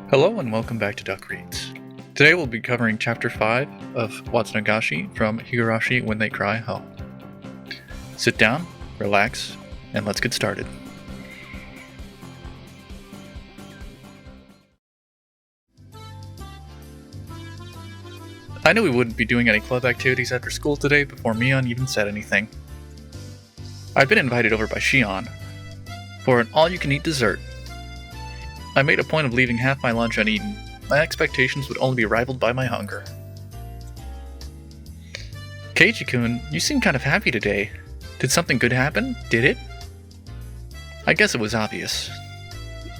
Hello and welcome back to Duck Reads. Today we'll be covering Chapter 5 of Watanagashi from Higurashi When They Cry Ho. Sit down, relax, and let's get started. I knew we wouldn't be doing any club activities after school today before Mion even said anything. I'd been invited over by Shion for an all-you-can-eat dessert. I made a point of leaving half my lunch uneaten. My expectations would only be rivaled by my hunger. Keiji-kun, you seem kind of happy today. Did something good happen? Did it? I guess it was obvious.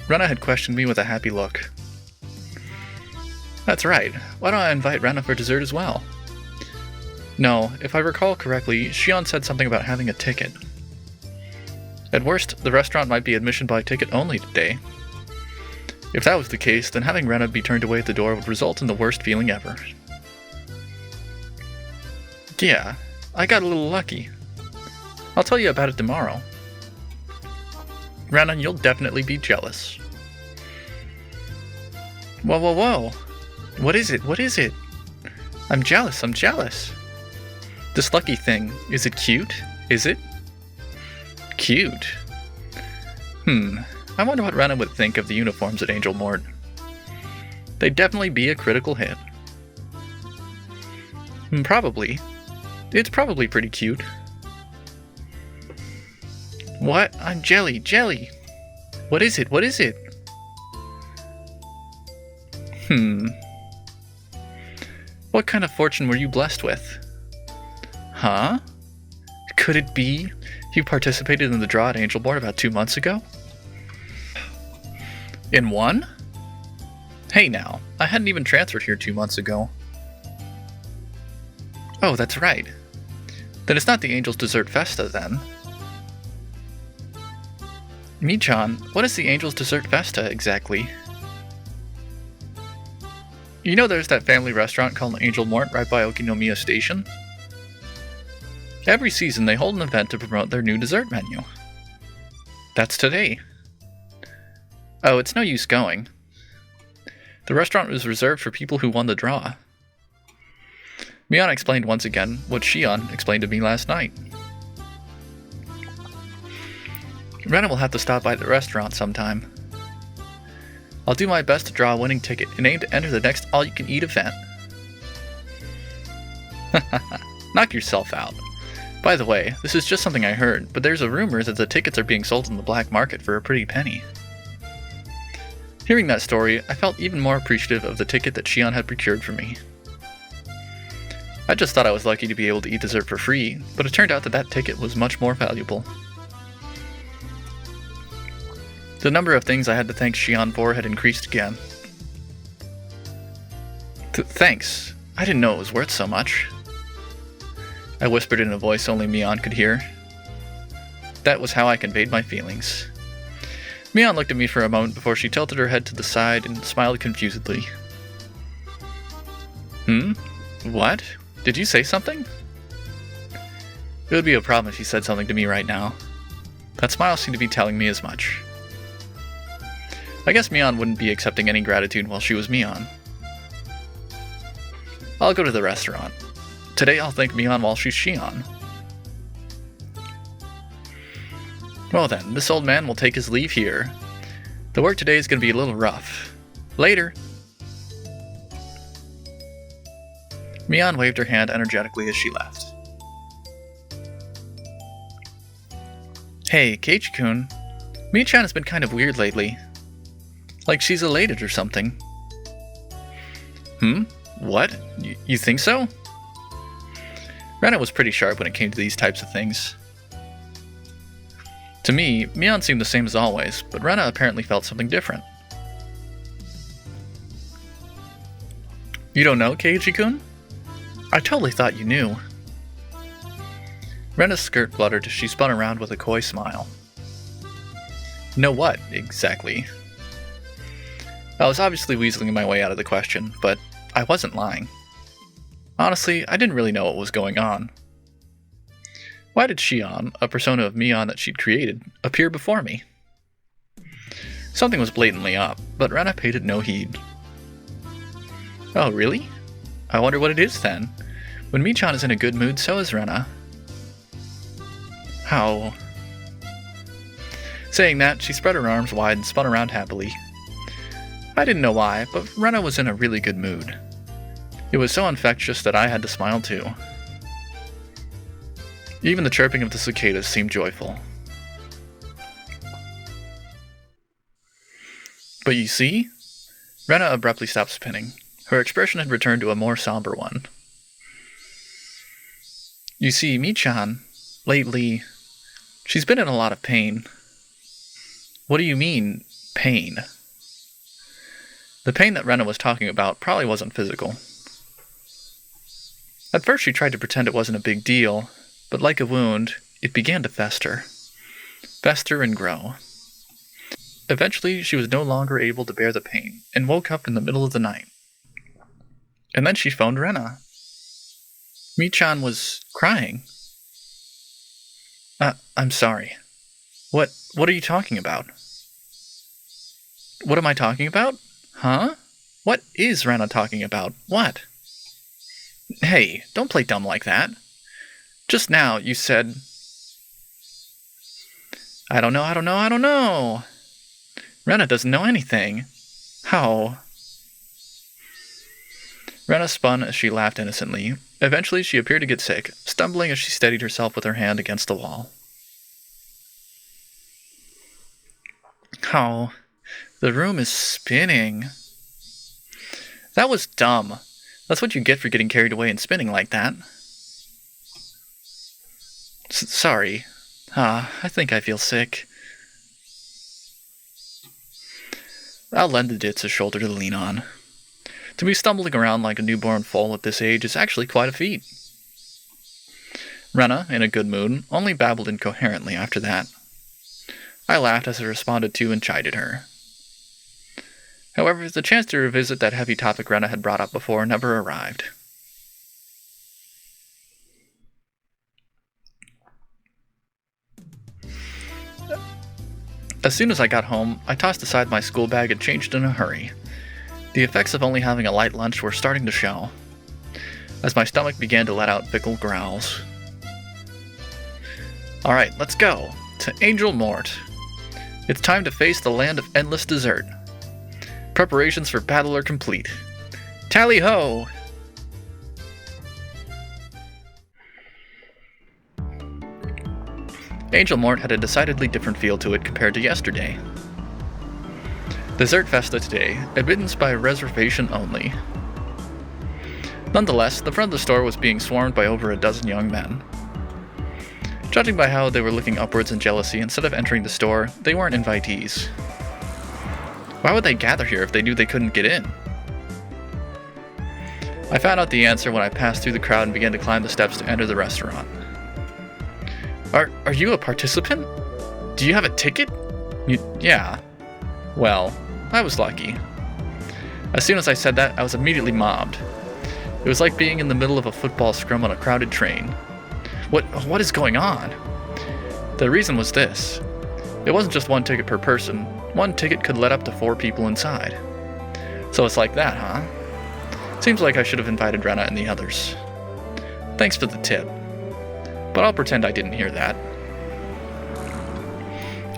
Rena had questioned me with a happy look. That's right. Why don't I invite Rena for dessert as well? No, if I recall correctly, Shion said something about having a ticket. At worst, the restaurant might be admission by ticket only today. If that was the case, then having Rena be turned away at the door would result in the worst feeling ever. Yeah, I got a little lucky. I'll tell you about it tomorrow. Rena, you'll definitely be jealous. Whoa. What is it? What is it? I'm jealous. This lucky thing, is it cute? Is it? Cute? I wonder what Rena would think of the uniforms at Angel Mort. They'd definitely be a critical hit. Probably. It's probably pretty cute. What? I'm jelly. What is it? What kind of fortune were you blessed with? Huh? Could it be you participated in the draw at Angel Mort about 2 months ago? In one? Hey now, I hadn't even transferred here 2 months ago. Oh, that's right. Then it's not the Angel's Dessert Festa, then. Mi-chan, what is the Angel's Dessert Festa, exactly? You know there's that family restaurant called Angel Mort right by Okinomiya Station? Every season they hold an event to promote their new dessert menu. That's today. Oh, it's no use going. The restaurant was reserved for people who won the draw. Mion explained once again what Shion explained to me last night. Rena will have to stop by the restaurant sometime. I'll do my best to draw a winning ticket and aim to enter the next all-you-can-eat event. Knock yourself out. By the way, this is just something I heard, but there's a rumor that the tickets are being sold in the black market for a pretty penny. Hearing that story, I felt even more appreciative of the ticket that Shion had procured for me. I just thought I was lucky to be able to eat dessert for free, but it turned out that ticket was much more valuable. The number of things I had to thank Shion for had increased again. Thanks. I didn't know it was worth so much. I whispered in a voice only Mion could hear. That was how I conveyed my feelings. Mion looked at me for a moment before she tilted her head to the side and smiled confusedly. What? Did you say something? It would be a problem if she said something to me right now. That smile seemed to be telling me as much. I guess Mion wouldn't be accepting any gratitude while she was Mion. I'll go to the restaurant. Today I'll thank Mion while she's Shion. Well then, this old man will take his leave here. The work today is going to be a little rough. Later! Mion waved her hand energetically as she left. Hey, Keiji-kun. Mi-chan has been kind of weird lately. Like she's elated or something. What? You think so? Rena was pretty sharp when it came to these types of things. To me, Mion seemed the same as always, but Rena apparently felt something different. You don't know, Keiji-kun? I totally thought you knew. Rena's skirt fluttered as she spun around with a coy smile. Know what, exactly? I was obviously weaseling my way out of the question, but I wasn't lying. Honestly, I didn't really know what was going on. Why did Shion, a persona of Mion that she'd created, appear before me? Something was blatantly up, but Rena paid it no heed. Oh, really? I wonder what it is then. When Michan is in a good mood, so is Rena. How? Saying that, she spread her arms wide and spun around happily. I didn't know why, but Rena was in a really good mood. It was so infectious that I had to smile too. Even the chirping of the cicadas seemed joyful. But you see? Rena abruptly stopped spinning. Her expression had returned to a more somber one. You see, Michan, lately, she's been in a lot of pain. What do you mean, pain? The pain that Rena was talking about probably wasn't physical. At first she tried to pretend it wasn't a big deal, but like a wound, it began to fester. Fester and grow. Eventually, she was no longer able to bear the pain, and woke up in the middle of the night. And then she phoned Rena. Michan was crying. I'm sorry. What are you talking about? What am I talking about? Huh? What is Rena talking about? What? Hey, don't play dumb like that. Just now, you said... I don't know. Rena doesn't know anything. How? Rena spun as she laughed innocently. Eventually, she appeared to get sick, stumbling as she steadied herself with her hand against the wall. How? The room is spinning. That was dumb. That's what you get for getting carried away and spinning like that. Sorry. I think I feel sick. I'll lend the ditz a shoulder to lean on. To be stumbling around like a newborn foal at this age is actually quite a feat. Rena, in a good mood, only babbled incoherently after that. I laughed as I responded to and chided her. However, the chance to revisit that heavy topic Rena had brought up before never arrived. As soon as I got home, I tossed aside my school bag and changed in a hurry. The effects of only having a light lunch were starting to show, as my stomach began to let out fickle growls. Alright, let's go, to Angel Mort. It's time to face the land of endless dessert. Preparations for battle are complete. Tally-ho! Angel Mort had a decidedly different feel to it compared to yesterday. Dessert Festa today, admittance by reservation only. Nonetheless, the front of the store was being swarmed by over a dozen young men. Judging by how they were looking upwards in jealousy instead of entering the store, they weren't invitees. Why would they gather here if they knew they couldn't get in? I found out the answer when I passed through the crowd and began to climb the steps to enter the restaurant. Are you a participant? Do you have a ticket? Yeah. Well, I was lucky. As soon as I said that, I was immediately mobbed. It was like being in the middle of a football scrum on a crowded train. What is going on? The reason was this. It wasn't just one ticket per person. One ticket could let up to 4 people inside. So it's like that, huh? Seems like I should have invited Rena and the others. Thanks for the tip. But I'll pretend I didn't hear that.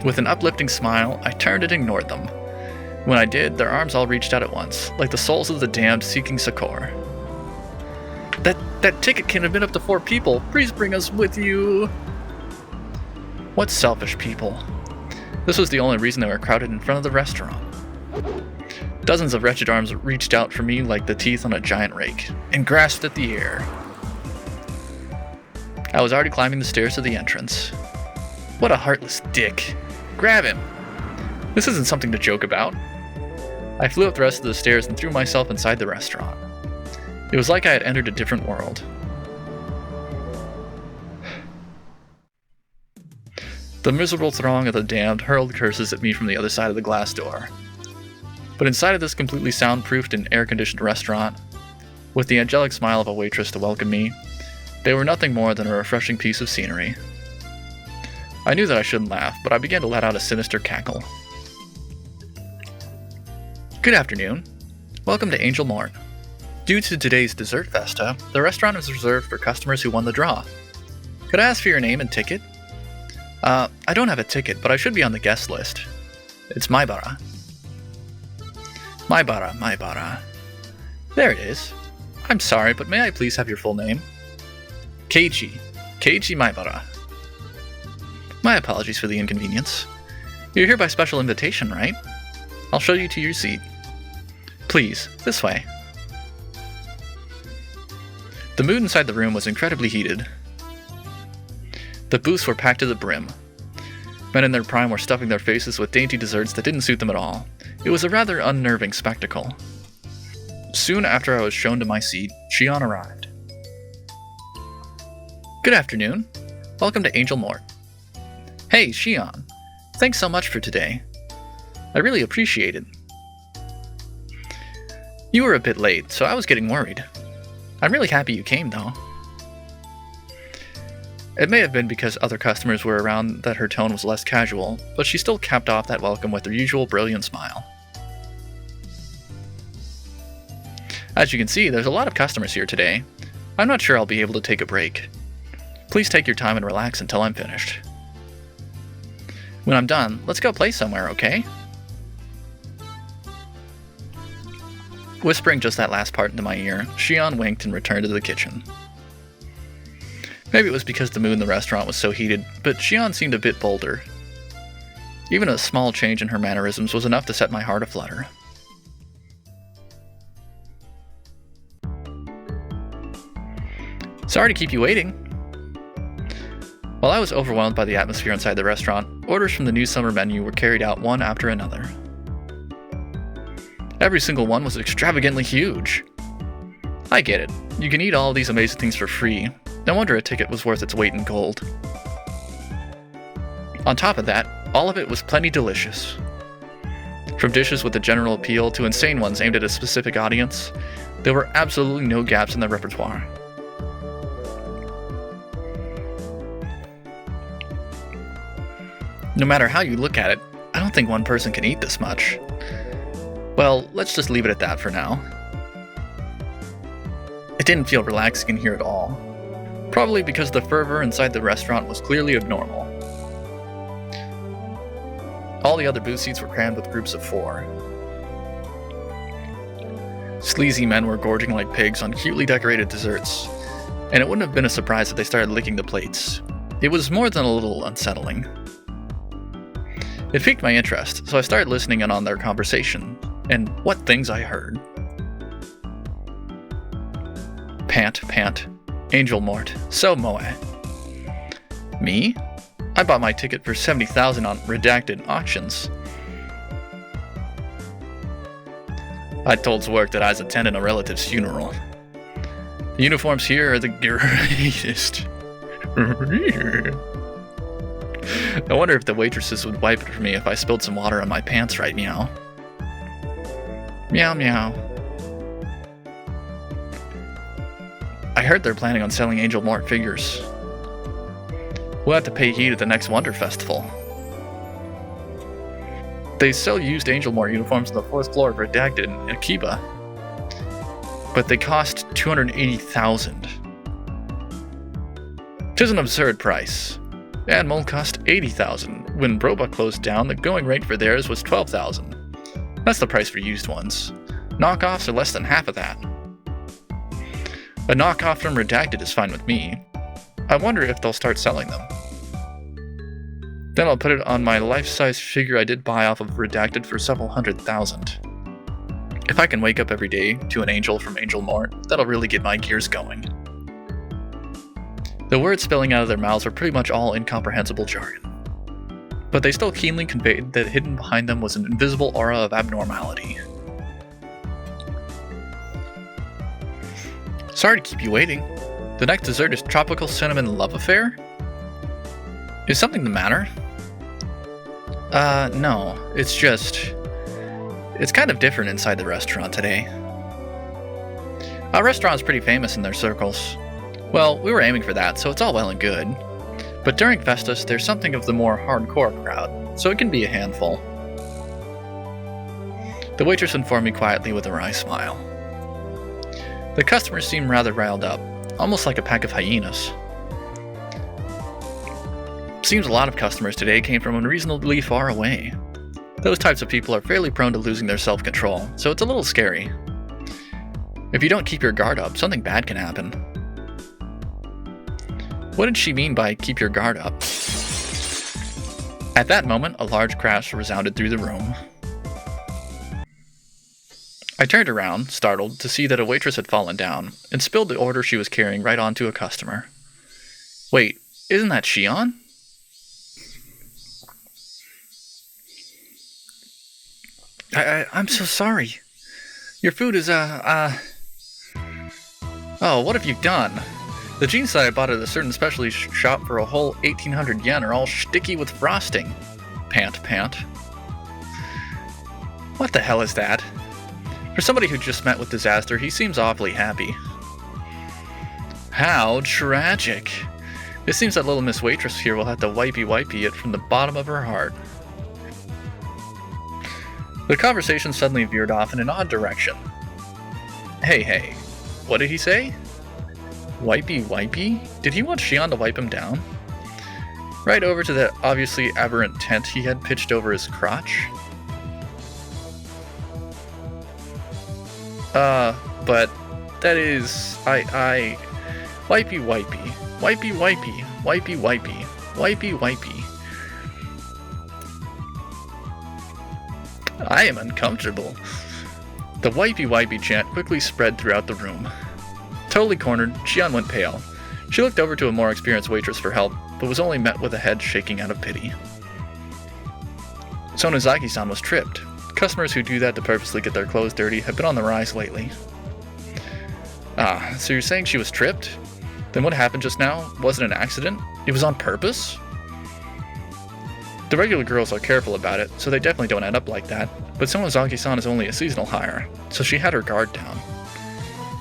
With an uplifting smile, I turned and ignored them. When I did, their arms all reached out at once, like the souls of the damned seeking succor. That ticket can have been up to 4 people. Please bring us with you. What selfish people. This was the only reason they were crowded in front of the restaurant. Dozens of wretched arms reached out for me like the teeth on a giant rake, and grasped at the air. I was already climbing the stairs to the entrance. What a heartless dick. Grab him. This isn't something to joke about. I flew up the rest of the stairs and threw myself inside the restaurant. It was like I had entered a different world. The miserable throng of the damned hurled curses at me from the other side of the glass door. But inside of this completely soundproofed and air-conditioned restaurant, with the angelic smile of a waitress to welcome me, they were nothing more than a refreshing piece of scenery. I knew that I shouldn't laugh, but I began to let out a sinister cackle. Good afternoon. Welcome to Angel Mort. Due to today's dessert festa, the restaurant is reserved for customers who won the draw. Could I ask for your name and ticket? I don't have a ticket, but I should be on the guest list. It's Maibara. Maibara. There it is. I'm sorry, but may I please have your full name? Keiji Maibara. My apologies for the inconvenience. You're here by special invitation, right? I'll show you to your seat. Please, this way. The mood inside the room was incredibly heated. The booths were packed to the brim. Men in their prime were stuffing their faces with dainty desserts that didn't suit them at all. It was a rather unnerving spectacle. Soon after I was shown to my seat, Shion arrived. Good afternoon. Welcome to Angel Mort. Hey, Shion. Thanks so much for today. I really appreciate it. You were a bit late, so I was getting worried. I'm really happy you came, though. It may have been because other customers were around that her tone was less casual, but she still capped off that welcome with her usual brilliant smile. As you can see, there's a lot of customers here today. I'm not sure I'll be able to take a break. Please take your time and relax until I'm finished. When I'm done, let's go play somewhere, okay? Whispering just that last part into my ear, Shion winked and returned to the kitchen. Maybe it was because the mood in the restaurant was so heated, but Shion seemed a bit bolder. Even a small change in her mannerisms was enough to set my heart aflutter. Sorry to keep you waiting. While I was overwhelmed by the atmosphere inside the restaurant, orders from the new summer menu were carried out one after another. Every single one was extravagantly huge. I get it. You can eat all of these amazing things for free. No wonder a ticket was worth its weight in gold. On top of that, all of it was plenty delicious. From dishes with a general appeal to insane ones aimed at a specific audience, there were absolutely no gaps in the repertoire. No matter how you look at it, I don't think one person can eat this much. Well, let's just leave it at that for now. It didn't feel relaxing in here at all. Probably because the fervor inside the restaurant was clearly abnormal. All the other booth seats were crammed with groups of 4. Sleazy men were gorging like pigs on cutely decorated desserts, and it wouldn't have been a surprise if they started licking the plates. It was more than a little unsettling. It piqued my interest, so I started listening in on their conversation, and what things I heard. Pant, Angel Mort, so moe. Me? I bought my ticket for 70,000 on redacted auctions. I told Zwerg that I was attending a relative's funeral. The uniforms here are the greatest. I wonder if the waitresses would wipe it for me if I spilled some water on my pants right meow. Meow meow. I heard they're planning on selling Angel Mort figures. We'll have to pay heed at the next Wonder Festival. They sell used Angel Mort uniforms on the 4th floor of Redacted in Akiba, but they cost 280,000. 'Tis an absurd price. Animal cost 80,000. When Broba closed down, the going rate for theirs was 12,000. That's the price for used ones. Knockoffs are less than half of that. A knockoff from Redacted is fine with me. I wonder if they'll start selling them. Then I'll put it on my life-size figure I did buy off of Redacted for several 100,000. If I can wake up every day to an angel from Angel Mort, that'll really get my gears going. The words spilling out of their mouths were pretty much all incomprehensible jargon. But they still keenly conveyed that hidden behind them was an invisible aura of abnormality. Sorry to keep you waiting. The next dessert is Tropical Cinnamon Love Affair? Is something the matter? No. It's just... It's kind of different inside the restaurant today. Our restaurant's pretty famous in their circles. Well, we were aiming for that, so it's all well and good. But during Festus, there's something of the more hardcore crowd, so it can be a handful. The waitress informed me quietly with a wry smile. The customers seemed rather riled up, almost like a pack of hyenas. Seems a lot of customers today came from unreasonably far away. Those types of people are fairly prone to losing their self-control, so it's a little scary. If you don't keep your guard up, something bad can happen. What did she mean by keep your guard up? At that moment, a large crash resounded through the room. I turned around, startled, to see that a waitress had fallen down, and spilled the order she was carrying right onto a customer. Wait, isn't that Shion? I'm so sorry. Your food is, Oh, what have you done? The jeans that I bought at a certain specialty shop for a whole 1,800 yen are all sticky with frosting. Pant. What the hell is that? For somebody who just met with disaster, he seems awfully happy. How tragic. It seems that little Miss Waitress here will have to wipey it from the bottom of her heart. The conversation suddenly veered off in an odd direction. Hey, what did he say? Wipey? Did he want Shion to wipe him down? Right over to that obviously aberrant tent he had pitched over his crotch? But that is... Wipey. I am uncomfortable. The wipey chant quickly spread throughout the room. Totally cornered, Shion went pale. She looked over to a more experienced waitress for help, but was only met with a head shaking out of pity. Sonozaki-san was tripped. Customers who do that to purposely get their clothes dirty have been on the rise lately. So you're saying she was tripped? Then what happened just now wasn't an accident? It was on purpose? The regular girls are careful about it, so they definitely don't end up like that, but Sonozaki-san is only a seasonal hire, so she had her guard down.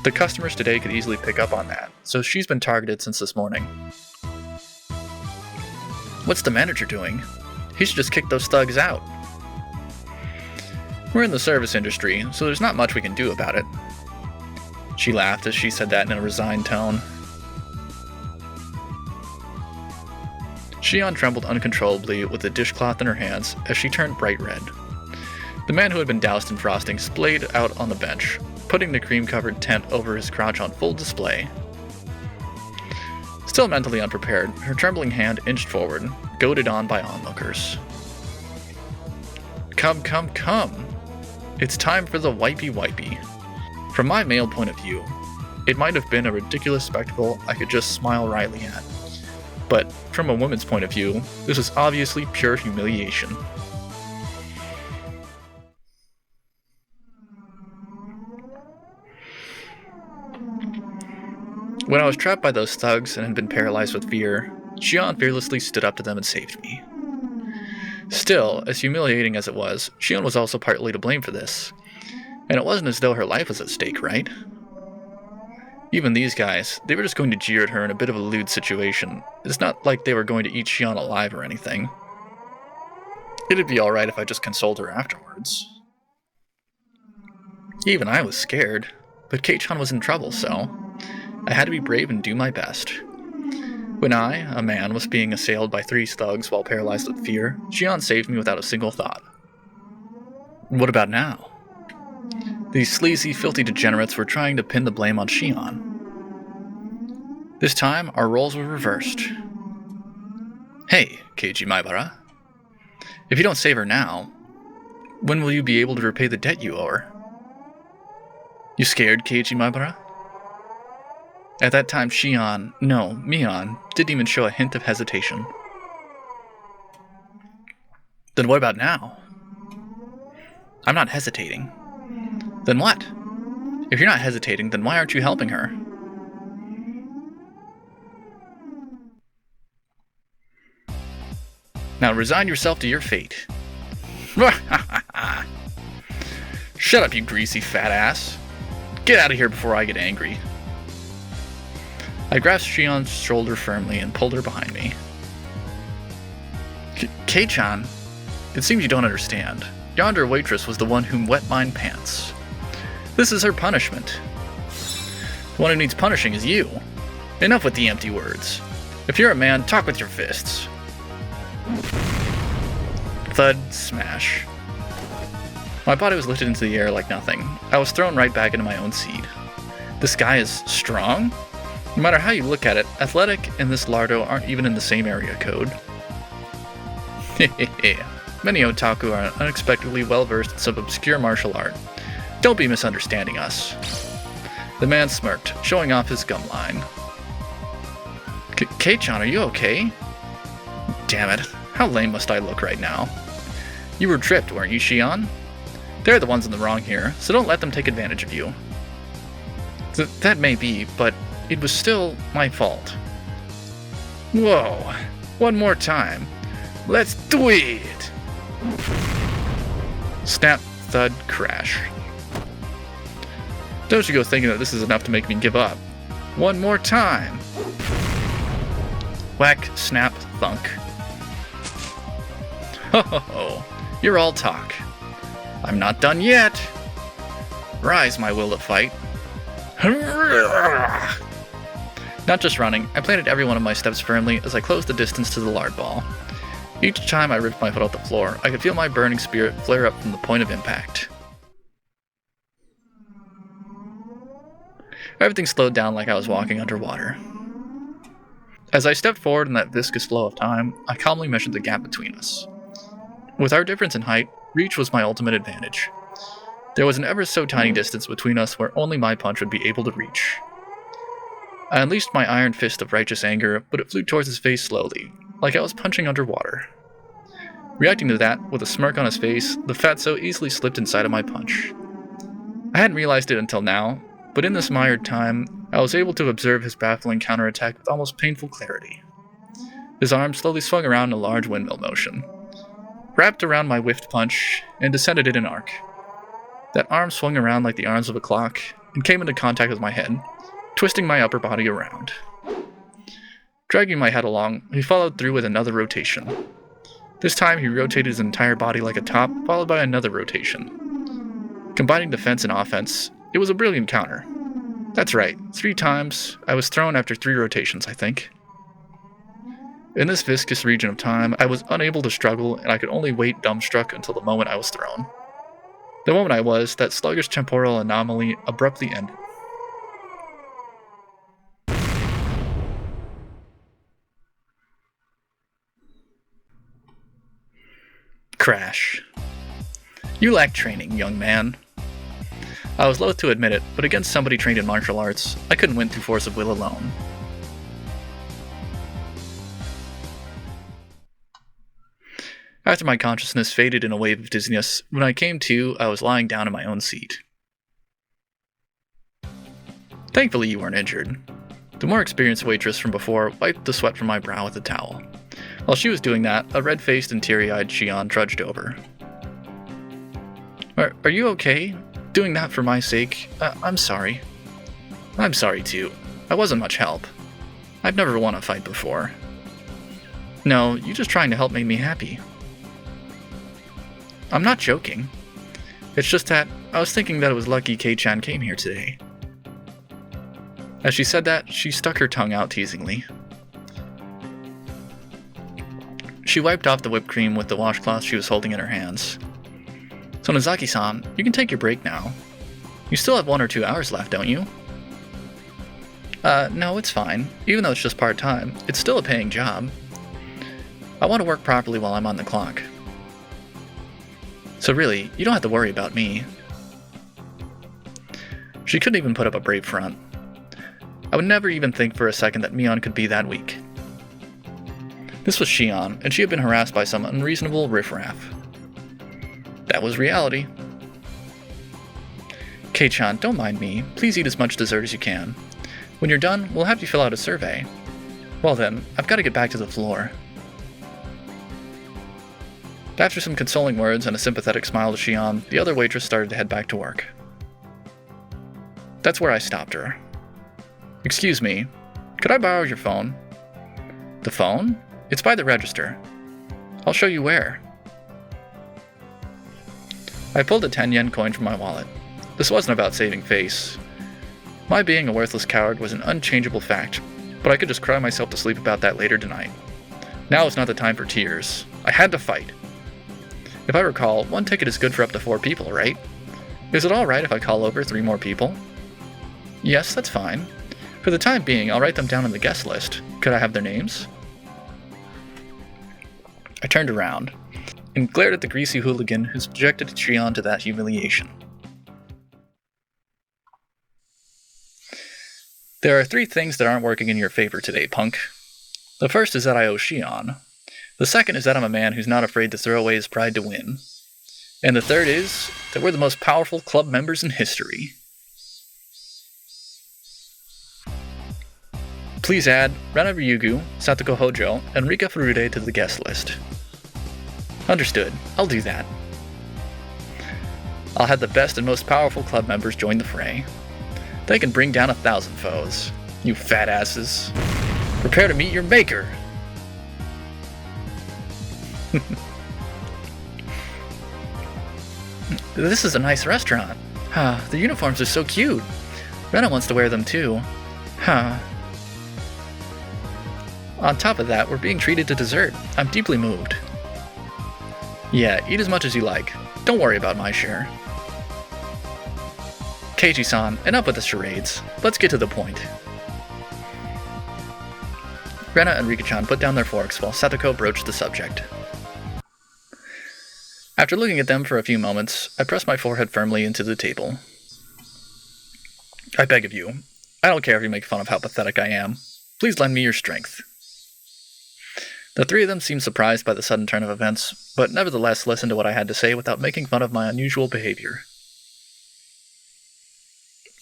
The customers today could easily pick up on that, so she's been targeted since this morning. What's the manager doing? He should just kick those thugs out. We're in the service industry, so there's not much we can do about it. She laughed as she said that in a resigned tone. Shion trembled uncontrollably with the dishcloth in her hands as she turned bright red. The man who had been doused in frosting splayed out on the bench, putting the cream-covered tent over his crotch on full display. Still mentally unprepared, her trembling hand inched forward, goaded on by onlookers. Come. It's time for the wipey. From my male point of view, it might have been a ridiculous spectacle I could just smile wryly at. But from a woman's point of view, this was obviously pure humiliation. When I was trapped by those thugs and had been paralyzed with fear, Shion fearlessly stood up to them and saved me. Still, as humiliating as it was, Shion was also partly to blame for this. And it wasn't as though her life was at stake, right? Even these guys, they were just going to jeer at her in a bit of a lewd situation. It's not like they were going to eat Shion alive or anything. It'd be alright if I just consoled her afterwards. Even I was scared, but Kei-chan was in trouble, so I had to be brave and do my best. When I, a man, was being assailed by 3 thugs while paralyzed with fear, Shion saved me without a single thought. What about now? These sleazy, filthy degenerates were trying to pin the blame on Shion. This time, our roles were reversed. Hey, Keiji Maibara. If you don't save her now, when will you be able to repay the debt you owe her? You scared, Keiji Maibara? At that time, Mion, didn't even show a hint of hesitation. Then what about now? I'm not hesitating. Then what? If you're not hesitating, then why aren't you helping her? Now resign yourself to your fate. Shut up, you greasy fat ass. Get out of here before I get angry. I grasped Shion's shoulder firmly and pulled her behind me. Kei-chan, it seems you don't understand. yonder waitress was the one whom wet mine pants. This is her punishment. The one who needs punishing is you. Enough with the empty words. If you're a man, talk with your fists. Thud, smash. My body was lifted into the air like nothing. I was thrown right back into my own seat. This guy is strong? No matter how you look at it, athletic and this lardo aren't even in the same area code. Many otaku are unexpectedly well-versed in some obscure martial art. Don't be misunderstanding us. The man smirked, showing off his gum line. Kei-chan, are you okay? Damn it, how lame must I look right now? You were tripped, weren't you, Shion? They're the ones in the wrong here, so don't let them take advantage of you. That may be, but it was still my fault. Whoa, one more time. Let's do it! Snap, thud, crash. Don't you go thinking that this is enough to make me give up. One more time. Whack, snap, thunk. Ho ho ho, you're all talk. I'm not done yet. Rise, my will to fight. Not just running, I planted every one of my steps firmly as I closed the distance to the lard ball. Each time I ripped my foot off the floor, I could feel my burning spirit flare up from the point of impact. Everything slowed down like I was walking underwater. As I stepped forward in that viscous flow of time, I calmly measured the gap between us. With our difference in height, reach was my ultimate advantage. There was an ever so tiny distance between us where only my punch would be able to reach. I unleashed my iron fist of righteous anger, but it flew towards his face slowly, like I was punching underwater. Reacting to that, with a smirk on his face, the fatso easily slipped inside of my punch. I hadn't realized it until now, but in this mired time, I was able to observe his baffling counterattack with almost painful clarity. His arm slowly swung around in a large windmill motion, wrapped around my whiffed punch, and descended in an arc. That arm swung around like the arms of a clock, and came into contact with my head, twisting my upper body around. Dragging my head along, he followed through with another rotation. This time he rotated his entire body like a top, followed by another rotation. Combining defense and offense, it was a brilliant counter. That's right, 3 times. I was thrown after 3 rotations, I think. In this viscous region of time, I was unable to struggle, and I could only wait dumbstruck until the moment I was thrown. The moment I was, that sluggish temporal anomaly abruptly ended. Crash. You lack training, young man. I was loath to admit it, but against somebody trained in martial arts, I couldn't win through force of will alone. After my consciousness faded in a wave of dizziness, when I came to, I was lying down in my own seat. Thankfully you weren't injured. The more experienced waitress from before wiped the sweat from my brow with a towel. While she was doing that, a red-faced and teary-eyed Shion trudged over. Are you okay? Doing that for my sake? I'm sorry. I'm sorry too. I wasn't much help. I've never won a fight before. No, you just trying to help made me happy. I'm not joking. It's just that I was thinking that it was lucky Kei-chan came here today. As she said that, she stuck her tongue out teasingly. She wiped off the whipped cream with the washcloth she was holding in her hands. So Nozaki-san, you can take your break now. You still have 1 or 2 hours left, don't you? No, it's fine. Even though it's just part-time, it's still a paying job. I want to work properly while I'm on the clock. So really, you don't have to worry about me. She couldn't even put up a brave front. I would never even think for a second that Mion could be that weak. This was Shion, and she had been harassed by some unreasonable riffraff. That was reality. Kei-chan, don't mind me. Please eat as much dessert as you can. When you're done, we'll have you fill out a survey. Well then, I've got to get back to the floor. After some consoling words and a sympathetic smile to Shion, the other waitress started to head back to work. That's where I stopped her. Excuse me, could I borrow your phone? The phone? It's by the register. I'll show you where. I pulled a 10 yen coin from my wallet. This wasn't about saving face. My being a worthless coward was an unchangeable fact, but I could just cry myself to sleep about that later tonight. Now is not the time for tears. I had to fight. If I recall, one ticket is good for up to 4 people, right? Is it alright if I call over 3 more people? Yes, that's fine. For the time being, I'll write them down on the guest list. Could I have their names? I turned around and glared at the greasy hooligan who subjected Shion to that humiliation. There are 3 things that aren't working in your favor today, punk. The first is that I owe Shion. The second is that I'm a man who's not afraid to throw away his pride to win. And the third is that we're the most powerful club members in history. Please add Rena Ryugu, Satoko Hojo, and Rika Furude to the guest list. Understood. I'll do that. I'll have the best and most powerful club members join the fray. They can bring down 1,000 foes. You fat asses. Prepare to meet your maker! This is a nice restaurant. The uniforms are so cute. Rena wants to wear them too. On top of that, we're being treated to dessert. I'm deeply moved. Yeah, eat as much as you like. Don't worry about my share. Keiichi-san, enough with the charades. Let's get to the point. Rena and Rika-chan put down their forks while Satoko broached the subject. After looking at them for a few moments, I pressed my forehead firmly into the table. I beg of you. I don't care if you make fun of how pathetic I am. Please lend me your strength. The 3 of them seemed surprised by the sudden turn of events, but nevertheless listened to what I had to say without making fun of my unusual behavior.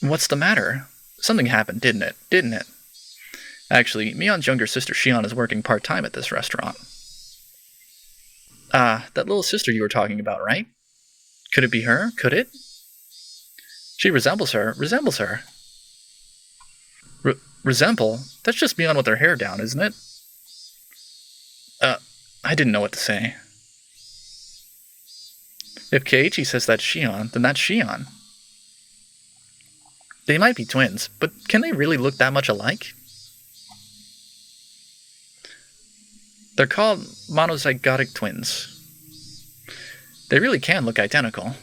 What's the matter? Something happened, didn't it? Actually, Mion's younger sister Shion is working part-time at this restaurant. That little sister you were talking about, right? Could it be her? Could it? She resembles her. Resemble? That's just Mion with her hair down, isn't it? I didn't know what to say. If Keiichi says that's Shion, then that's Shion. They might be twins, but can they really look that much alike? They're called monozygotic twins. They really can look identical.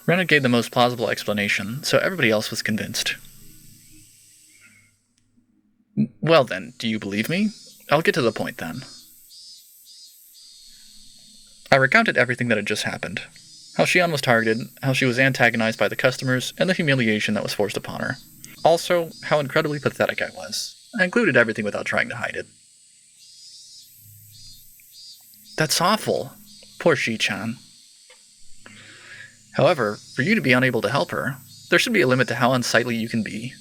Rena gave the most plausible explanation, so everybody else was convinced. Well then, do you believe me? I'll get to the point then. I recounted everything that had just happened. How Shion was targeted, how she was antagonized by the customers, and the humiliation that was forced upon her. Also, how incredibly pathetic I was. I included everything without trying to hide it. That's awful. Poor Shi-chan. However, for you to be unable to help her, there should be a limit to how unsightly you can be.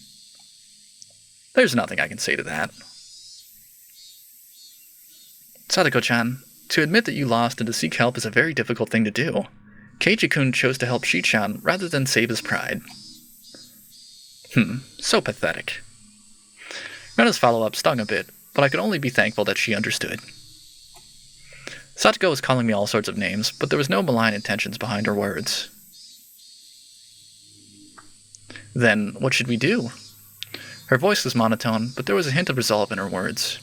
There's nothing I can say to that. Sadako-chan, to admit that you lost and to seek help is a very difficult thing to do. Keiichi-kun chose to help Shi-chan rather than save his pride. So pathetic. Rena's follow-up stung a bit, but I could only be thankful that she understood. Satoko was calling me all sorts of names, but there was no malign intentions behind her words. Then, what should we do? Her voice was monotone, but there was a hint of resolve in her words.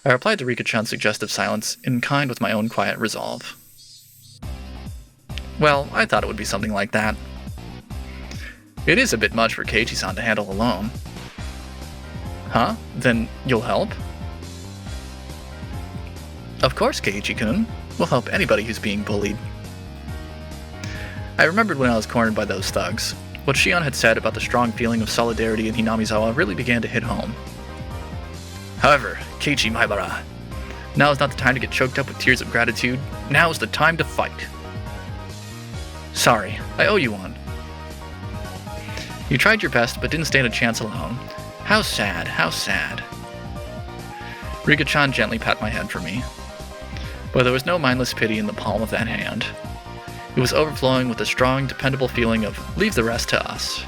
I replied to Rika-chan's suggestive silence, in kind with my own quiet resolve. Well, I thought it would be something like that. It is a bit much for Keiichi-san to handle alone. Huh? Then you'll help? Of course, Keiichi-kun. We'll help anybody who's being bullied. I remembered when I was cornered by those thugs. What Shion had said about the strong feeling of solidarity in Hinamizawa really began to hit home. However, Keiichi Maibara, now is not the time to get choked up with tears of gratitude. Now is the time to fight. Sorry, I owe you one. You tried your best, but didn't stand a chance alone. How sad, how sad. Rika-chan gently pat my head for me. But there was no mindless pity in the palm of that hand. It was overflowing with a strong, dependable feeling of, leave the rest to us.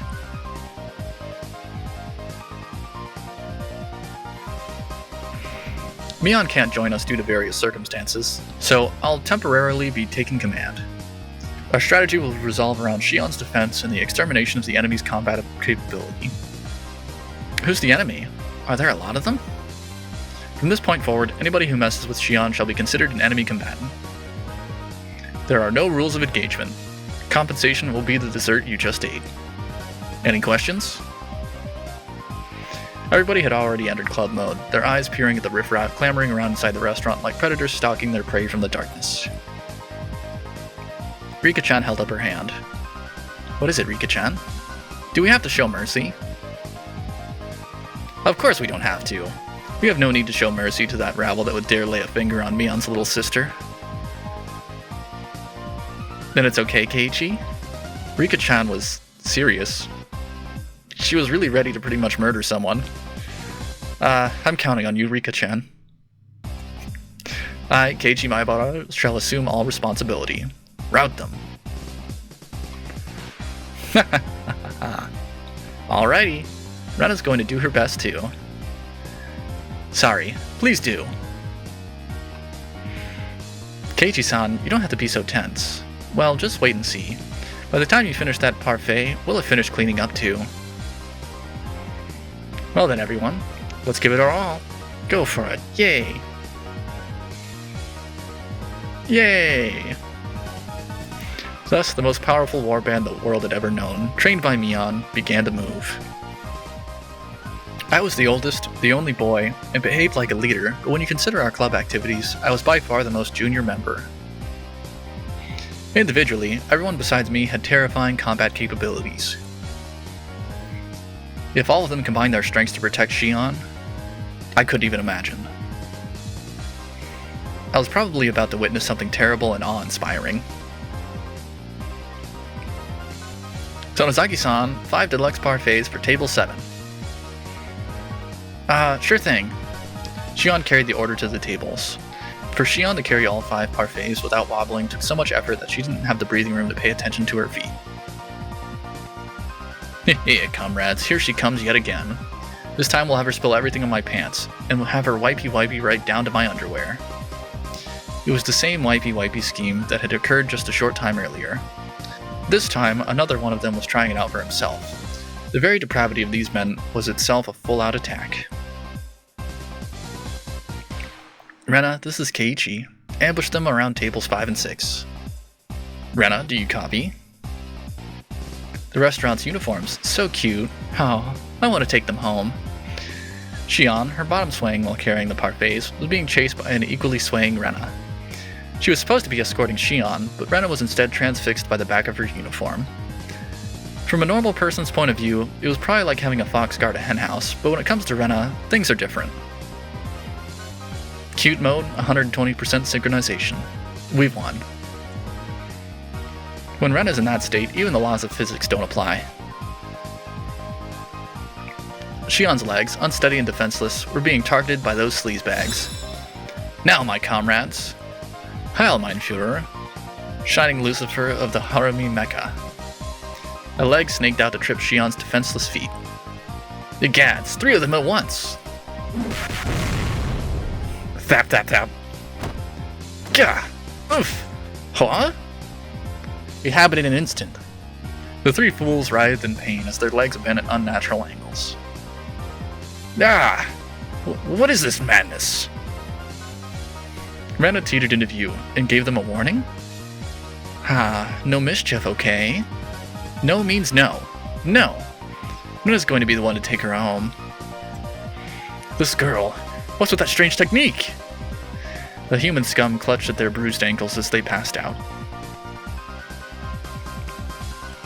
Mion can't join us due to various circumstances, so I'll temporarily be taking command. Our strategy will revolve around Shion's defense and the extermination of the enemy's combat capability. Who's the enemy? Are there a lot of them? From this point forward, anybody who messes with Shion shall be considered an enemy combatant. There are no rules of engagement. Compensation will be the dessert you just ate. Any questions? Everybody had already entered club mode, their eyes peering at the riffraff clamoring around inside the restaurant like predators stalking their prey from the darkness. Rika-chan held up her hand. What is it, Rika-chan? Do we have to show mercy? Of course we don't have to. We have no need to show mercy to that rabble that would dare lay a finger on Mion's little sister. Then it's okay, Keiichi? Rika-chan was serious. She was really ready to pretty much murder someone. I'm counting on you, Rika-chan. I, Keiichi Maebara, shall assume all responsibility. Rout them. Alrighty. Rena's going to do her best too. Sorry, please do. Keiichi-san, you don't have to be so tense. Well, just wait and see. By the time you finish that parfait, we'll have finished cleaning up too. Well then, everyone, let's give it our all. Go for it. Yay! Yay! Thus, the most powerful warband the world had ever known, trained by Mion, began to move. I was the oldest, the only boy, and behaved like a leader, but when you consider our club activities, I was by far the most junior member. Individually, everyone besides me had terrifying combat capabilities. If all of them combined their strengths to protect Shion, I couldn't even imagine. I was probably about to witness something terrible and awe-inspiring. Sonozaki-san, 5 deluxe parfaits for table 7. Sure thing. Shion carried the order to the tables. For Shion to carry all 5 parfaits without wobbling took so much effort that she didn't have the breathing room to pay attention to her feet. Hehe, comrades, here she comes yet again. This time we'll have her spill everything on my pants, and we'll have her wipey right down to my underwear. It was the same wipey scheme that had occurred just a short time earlier. This time, another one of them was trying it out for himself. The very depravity of these men was itself a full-out attack. Rena, this is Keiichi. Ambush them around tables 5 and 6. Rena, do you copy? The restaurant's uniforms, so cute. Oh, I want to take them home. Shion, her bottom swaying while carrying the parfaits, was being chased by an equally swaying Rena. She was supposed to be escorting Shion, but Rena was instead transfixed by the back of her uniform. From a normal person's point of view, it was probably like having a fox guard a henhouse, but when it comes to Rena, things are different. Cute mode, 120% synchronization. We've won. When Rena's in that state, even the laws of physics don't apply. Shion's legs, unsteady and defenseless, were being targeted by those sleazebags. Now, my comrades! Heil, mein Führer! Shining Lucifer of the Harami Mecca. A leg snaked out to trip Shion's defenseless feet. The gads, 3 of them at once! Thap, thap, thap. Gah! Oof! Huh? It happened in an instant. The 3 fools writhed in pain as their legs bent at unnatural angles. Ah! What is this madness? Rena teetered into view and gave them a warning? No mischief, okay? No means no. No! Rena's going to be the one to take her home. This girl, what's with that strange technique? The human scum clutched at their bruised ankles as they passed out.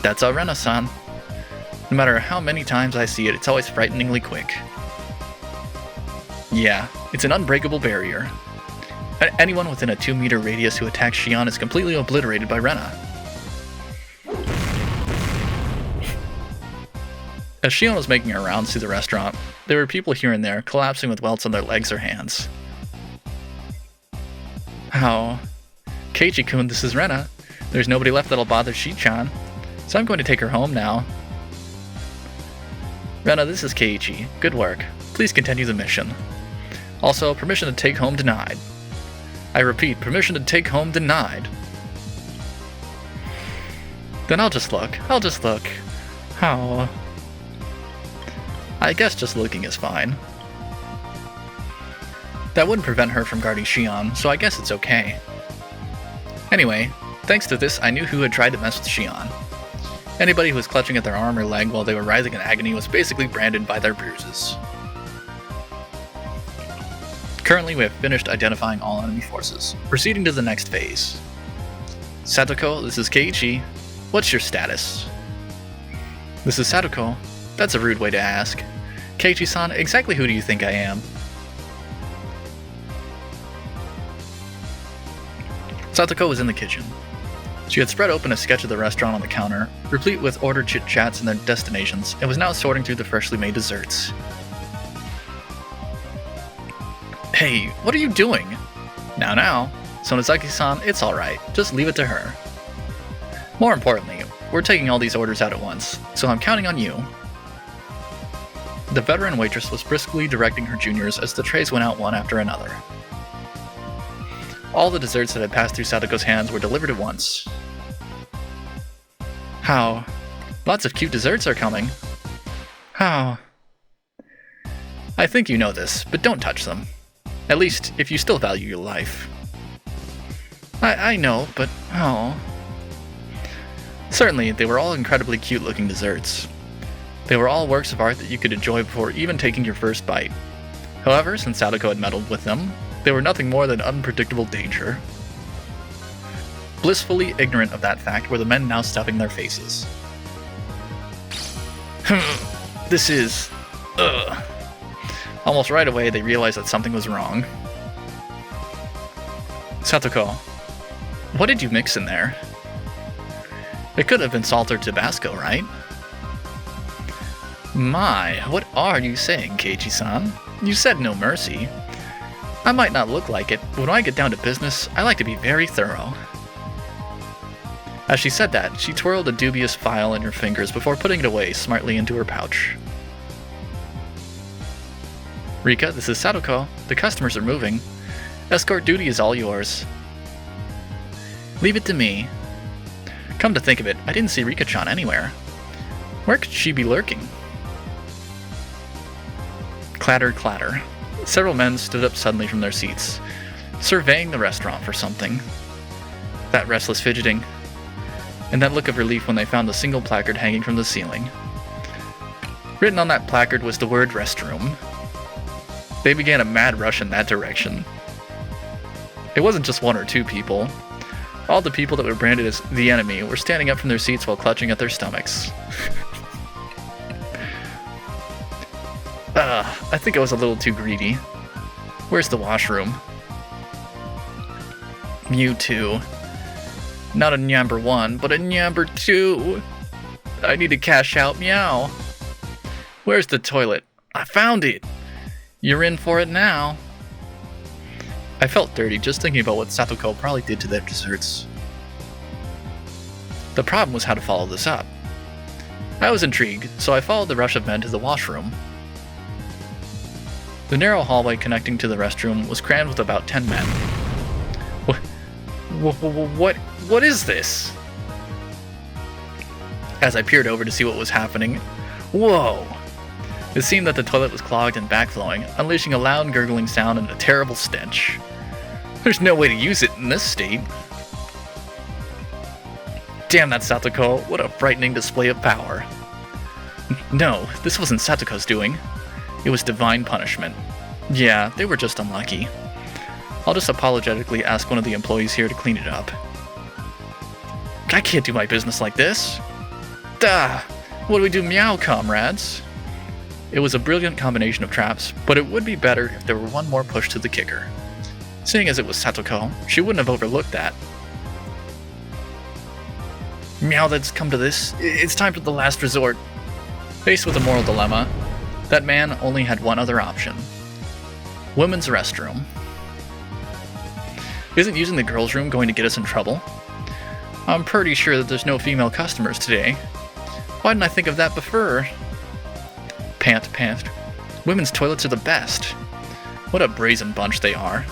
That's our Rena-san. No matter how many times I see it, it's always frighteningly quick. Yeah, it's an unbreakable barrier. Anyone within a 2-meter radius who attacks Shion is completely obliterated by Rena. As Shion was making her rounds through the restaurant, there were people here and there collapsing with welts on their legs or hands. Oh, Keiichi-kun, this is Rena. There's nobody left that'll bother Shi-chan, so I'm going to take her home now. Rena, this is Keiichi. Good work. Please continue the mission. Also, permission to take home denied. I repeat, permission to take home denied. Then I'll just look. How? I guess just looking is fine. That wouldn't prevent her from guarding Shion, so I guess it's okay. Anyway, thanks to this, I knew who had tried to mess with Shion. Anybody who was clutching at their arm or leg while they were writhing in agony was basically branded by their bruises. Currently, we have finished identifying all enemy forces. Proceeding to the next phase. Satoko, this is Keiichi. What's your status? This is Satoko. That's a rude way to ask. Keiichi-san, exactly who do you think I am? Satoko was in the kitchen. She had spread open a sketch of the restaurant on the counter, replete with ordered chit-chats and their destinations, and was now sorting through the freshly made desserts. Hey, what are you doing? Now, Sonozaki-san, it's alright. Just leave it to her. More importantly, we're taking all these orders out at once, so I'm counting on you. The veteran waitress was briskly directing her juniors as the trays went out one after another. All the desserts that had passed through Satoko's hands were delivered at once. How? Lots of cute desserts are coming. How? I think you know this, but don't touch them. At least, if you still value your life. I know, but oh. Certainly, they were all incredibly cute-looking desserts. They were all works of art that you could enjoy before even taking your first bite. However, since Satoko had meddled with them, they were nothing more than unpredictable danger. Blissfully ignorant of that fact were the men now stuffing their faces. This is... ugh. Almost right away, they realized that something was wrong. Satoko, what did you mix in there? It could have been salt or Tabasco, right? My, what are you saying, Keiichi-san? You said no mercy. I might not look like it, but when I get down to business, I like to be very thorough. As she said that, she twirled a dubious file in her fingers before putting it away smartly into her pouch. Rika, this is Satoko. The customers are moving. Escort duty is all yours. Leave it to me. Come to think of it, I didn't see Rika-chan anywhere. Where could she be lurking? Clatter, clatter. Several men stood up suddenly from their seats, surveying the restaurant for something. That restless fidgeting, and that look of relief when they found a single placard hanging from the ceiling. Written on that placard was the word restroom. They began a mad rush in that direction. It wasn't just one or two people. All the people that were branded as the enemy were standing up from their seats while clutching at their stomachs. I think I was a little too greedy. Where's the washroom? Mewtwo. Not a Nyamber 1, but a Nyamber 2. I need to cash out, meow. Where's the toilet? I found it. You're in for it now. I felt dirty just thinking about what Satoko probably did to their desserts. The problem was how to follow this up. I was intrigued, so I followed the rush of men to the washroom. The narrow hallway connecting to the restroom was crammed with about 10 men. What is this? As I peered over to see what was happening, whoa! It seemed that the toilet was clogged and backflowing, unleashing a loud gurgling sound and a terrible stench. There's no way to use it in this state. Damn that Satoko, what a frightening display of power. No, this wasn't Satoko's doing. It was divine punishment. Yeah, they were just unlucky. I'll just apologetically ask one of the employees here to clean it up. I can't do my business like this. Duh! What do we do, meow, comrades? It was a brilliant combination of traps, but it would be better if there were one more push to the kicker. Seeing as it was Satoko, she wouldn't have overlooked that. Meow, that's come to this. It's time for the last resort. Faced with a moral dilemma, that man only had one other option. Women's restroom. Isn't using the girls' room going to get us in trouble? I'm pretty sure that there's no female customers today. Why didn't I think of that before? Pant. Women's toilets are the best. What a brazen bunch they are.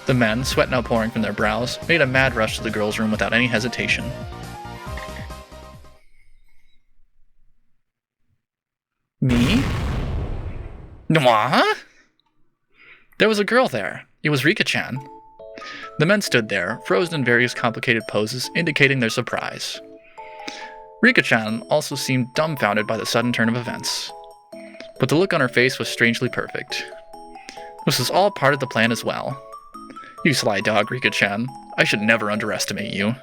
The men, sweat now pouring from their brows, made a mad rush to the girls' room without any hesitation. Me? What? There was a girl there. It was Rika-chan. The men stood there, frozen in various complicated poses, indicating their surprise. Rika-chan also seemed dumbfounded by the sudden turn of events. But the look on her face was strangely perfect. This was all part of the plan as well. You sly dog, Rika-chan. I should never underestimate you.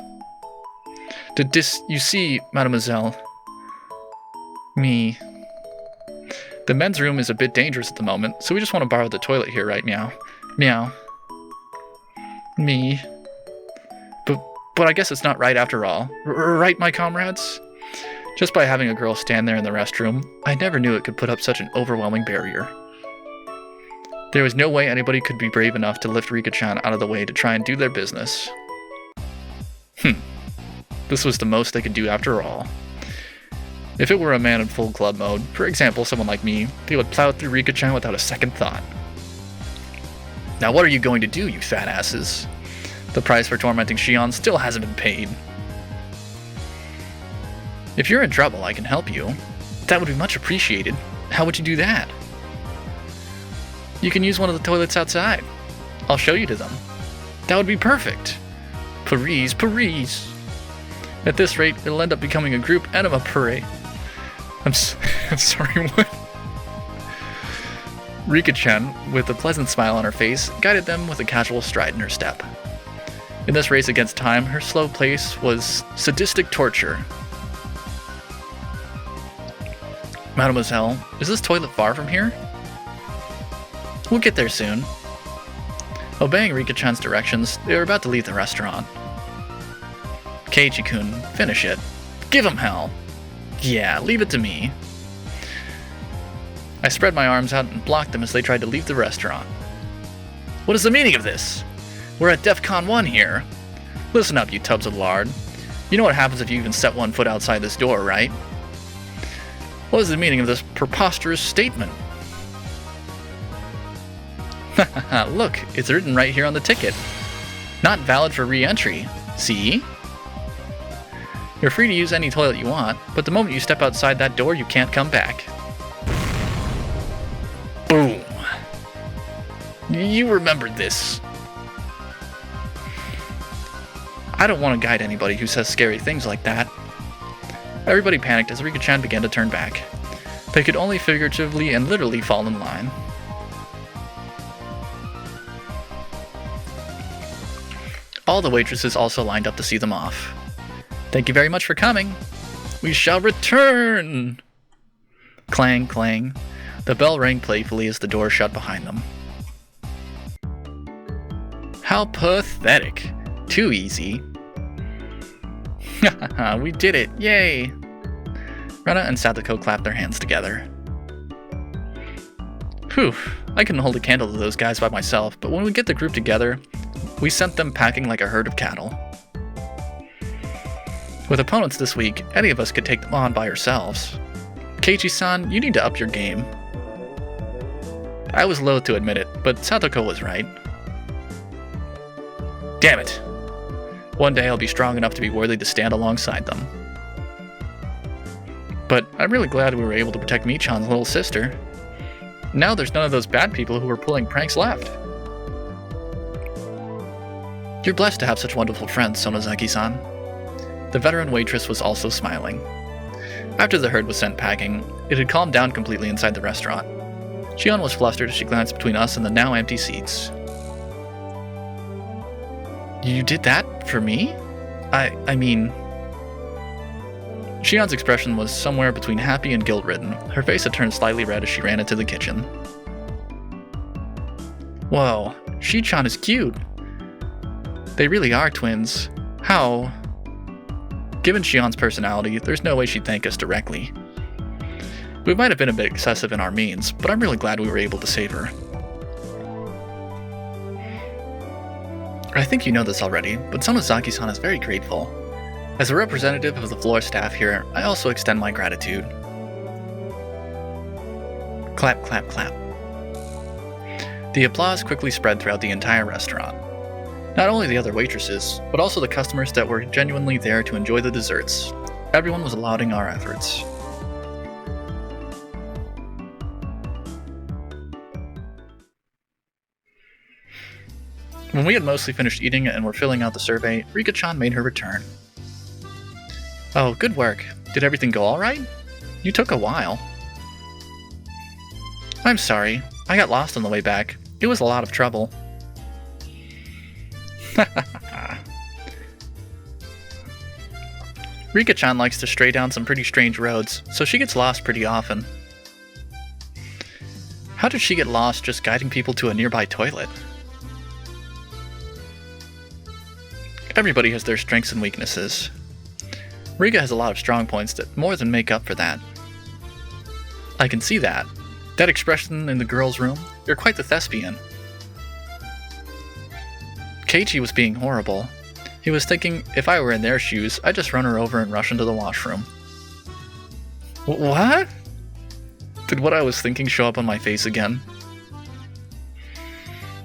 You see, mademoiselle... Me... The men's room is a bit dangerous at the moment, so we just want to borrow the toilet here, right, meow? Meow. Me. But I guess it's not right after all. Right, my comrades? Just by having a girl stand there in the restroom, I never knew it could put up such an overwhelming barrier. There was no way anybody could be brave enough to lift Rika-chan out of the way to try and do their business. This was the most they could do after all. If it were a man in full club mode, for example someone like me, they would plow through Rika-chan without a second thought. Now what are you going to do, you fat asses? The price for tormenting Shion still hasn't been paid. If you're in trouble, I can help you. That would be much appreciated. How would you do that? You can use one of the toilets outside. I'll show you to them. That would be perfect. Paris, Paris. At this rate, it'll end up becoming a group enema parade. I'm sorry, what? Rika-chan, with a pleasant smile on her face, guided them with a casual stride in her step. In this race against time, her slow pace was sadistic torture. Mademoiselle, is this toilet far from here? We'll get there soon. Obeying Rika-chan's directions, they were about to leave the restaurant. Keiichi-kun, finish it. Give him hell! Yeah, leave it to me. I spread my arms out and blocked them as they tried to leave the restaurant. What is the meaning of this? We're at DEFCON 1 here. Listen up, you tubs of lard. You know what happens if you even set one foot outside this door, right? What is the meaning of this preposterous statement? Look, it's written right here on the ticket. Not valid for re-entry. See? You're free to use any toilet you want, but the moment you step outside that door, you can't come back. Boom. You remembered this. I don't want to guide anybody who says scary things like that. Everybody panicked as Rika-chan began to turn back. They could only figuratively and literally fall in line. All the waitresses also lined up to see them off. Thank you very much for coming. We shall return! Clang, clang. The bell rang playfully as the door shut behind them. How pathetic. Too easy. We did it! Yay! Rena and Satoko clapped their hands together. Whew, I couldn't hold a candle to those guys by myself, but when we get the group together, we sent them packing like a herd of cattle. With opponents this week, any of us could take them on by ourselves. Keiichi-san, you need to up your game. I was loath to admit it, but Satoko was right. Damn it! One day I'll be strong enough to be worthy to stand alongside them. But I'm really glad we were able to protect Michan's little sister. Now there's none of those bad people who are pulling pranks left. You're blessed to have such wonderful friends, Sonozaki-san. The veteran waitress was also smiling. After the herd was sent packing, it had calmed down completely inside the restaurant. Shion was flustered as she glanced between us and the now empty seats. You did that for me? I mean... Shion's expression was somewhere between happy and guilt-ridden. Her face had turned slightly red as she ran into the kitchen. Whoa, Shi-chan is cute. They really are twins. How? Given Shion's personality, there's no way she'd thank us directly. We might have been a bit excessive in our means, but I'm really glad we were able to save her. I think you know this already, but Sonozaki-san is very grateful. As a representative of the floor staff here, I also extend my gratitude. Clap, clap, clap. The applause quickly spread throughout the entire restaurant. Not only the other waitresses, but also the customers that were genuinely there to enjoy the desserts. Everyone was lauding our efforts. When we had mostly finished eating and were filling out the survey, Rika-chan made her return. Oh, good work. Did everything go alright? You took a while. I'm sorry. I got lost on the way back. It was a lot of trouble. Rika-chan likes to stray down some pretty strange roads, so she gets lost pretty often. How did she get lost just guiding people to a nearby toilet? Everybody has their strengths and weaknesses. Rika has a lot of strong points that more than make up for that. I can see that. That expression in the girls' room, you're quite the thespian. Keiichi was being horrible. He was thinking, if I were in their shoes, I'd just run her over and rush into the washroom. What? Did what I was thinking show up on my face again?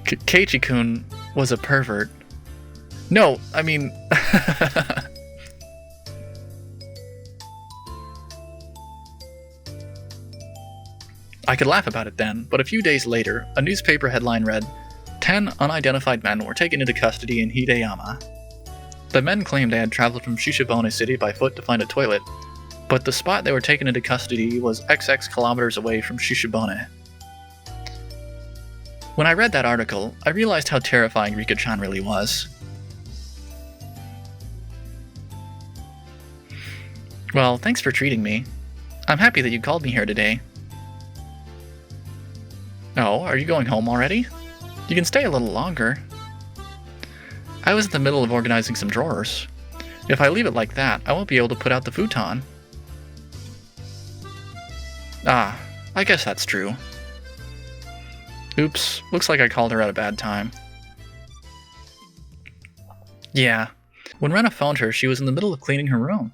Keiichi-kun was a pervert. No, I mean... I could laugh about it then, but a few days later, a newspaper headline read, 10 unidentified men were taken into custody in Hideyama. The men claimed they had traveled from Shishibone City by foot to find a toilet, but the spot they were taken into custody was XX kilometers away from Shishibone. When I read that article, I realized how terrifying Rika-chan really was. Well, thanks for treating me. I'm happy that you called me here today. Oh, are you going home already? You can stay a little longer. I was in the middle of organizing some drawers. If I leave it like that, I won't be able to put out the futon. Ah, I guess that's true. Oops, looks like I called her at a bad time. Yeah, when Rena phoned her, she was in the middle of cleaning her room.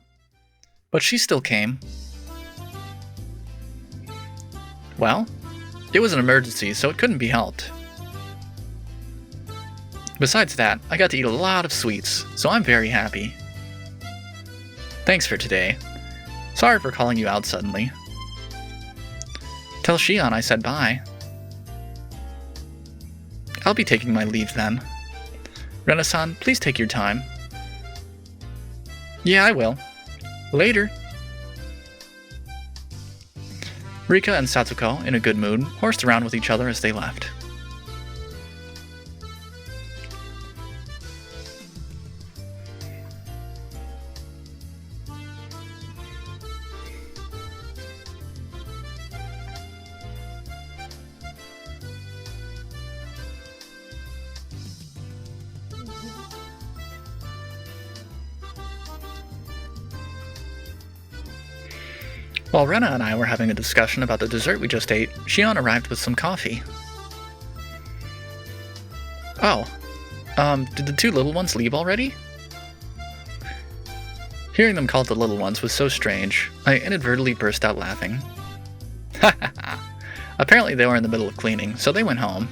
But she still came. Well, it was an emergency, so it couldn't be helped. Besides that, I got to eat a lot of sweets, so I'm very happy. Thanks for today. Sorry for calling you out suddenly. Tell Shion I said bye. I'll be taking my leave then. Rena-san, please take your time. Yeah, I will. Later. Rika and Satsuko, in a good mood, horsed around with each other as they left. While Rena and I were having a discussion about the dessert we just ate, Shion arrived with some coffee. Oh, did the two little ones leave already? Hearing them called the little ones was so strange, I inadvertently burst out laughing. Ha ha ha. Apparently they were in the middle of cleaning, so they went home.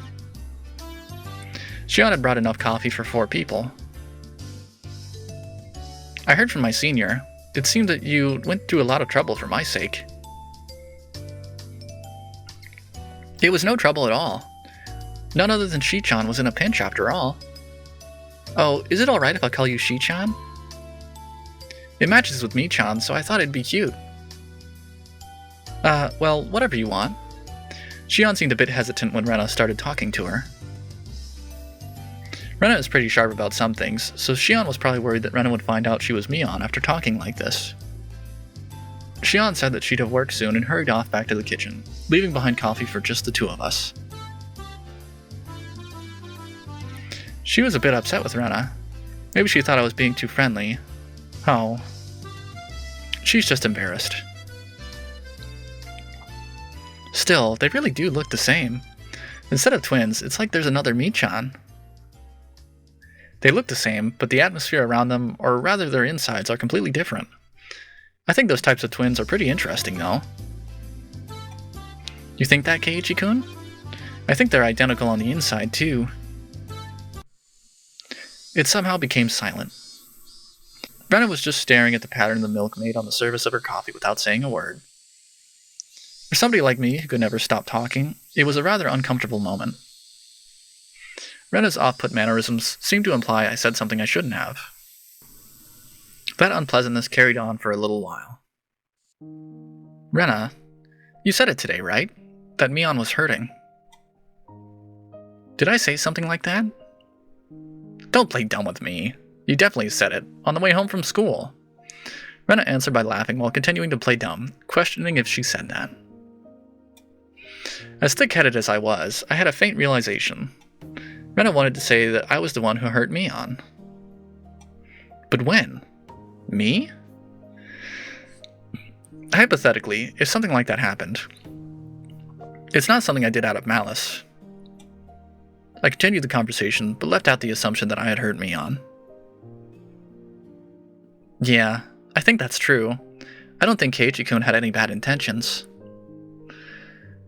Shion had brought enough coffee for 4 people. I heard from my senior. It seemed that you went through a lot of trouble for my sake. It was no trouble at all. None other than Shi-chan was in a pinch after all. Oh, is it alright if I call you Shi-chan? It matches with me-chan, so I thought it'd be cute. Well, whatever you want. Shion seemed a bit hesitant when Rena started talking to her. Rena is pretty sharp about some things, so Shion was probably worried that Rena would find out she was Mion after talking like this. Shion said that she'd have work soon and hurried off back to the kitchen, leaving behind coffee for just the 2 of us. She was a bit upset with Rena. Maybe she thought I was being too friendly. Oh. She's just embarrassed. Still, they really do look the same. Instead of twins, it's like there's another Mi-chan. They look the same, but the atmosphere around them, or rather their insides, are completely different. I think those types of twins are pretty interesting, though. You think that, Keiichi-kun? I think they're identical on the inside, too. It somehow became silent. Rena was just staring at the pattern the milk made on the surface of her coffee without saying a word. For somebody like me who could never stop talking, it was a rather uncomfortable moment. Rena's off-put mannerisms seemed to imply I said something I shouldn't have. That unpleasantness carried on for a little while. Rena, you said it today, right? That Mion was hurting. Did I say something like that? Don't play dumb with me. You definitely said it, on the way home from school. Rena answered by laughing while continuing to play dumb, questioning if she said that. As thick-headed as I was, I had a faint realization. Rena wanted to say that I was the one who hurt Mion. But when? Me? Hypothetically, if something like that happened, it's not something I did out of malice. I continued the conversation, but left out the assumption that I had hurt Mion. Yeah, I think that's true. I don't think Keiichi-kun had any bad intentions.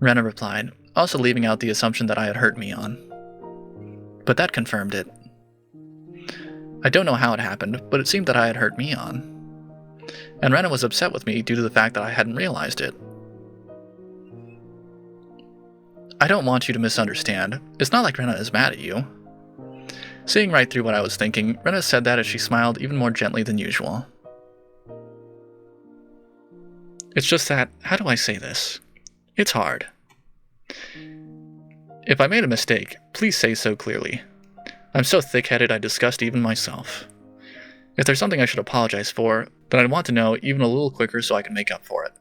Rena replied, also leaving out the assumption that I had hurt Mion. But that confirmed it. I don't know how it happened, but it seemed that I had hurt Mion. And Rena was upset with me due to the fact that I hadn't realized it. I don't want you to misunderstand. It's not like Rena is mad at you. Seeing right through what I was thinking, Rena said that as she smiled even more gently than usual. It's just that, how do I say this? It's hard. If I made a mistake, please say so clearly. I'm so thick-headed I disgust even myself. If there's something I should apologize for, then I'd want to know even a little quicker so I can make up for it.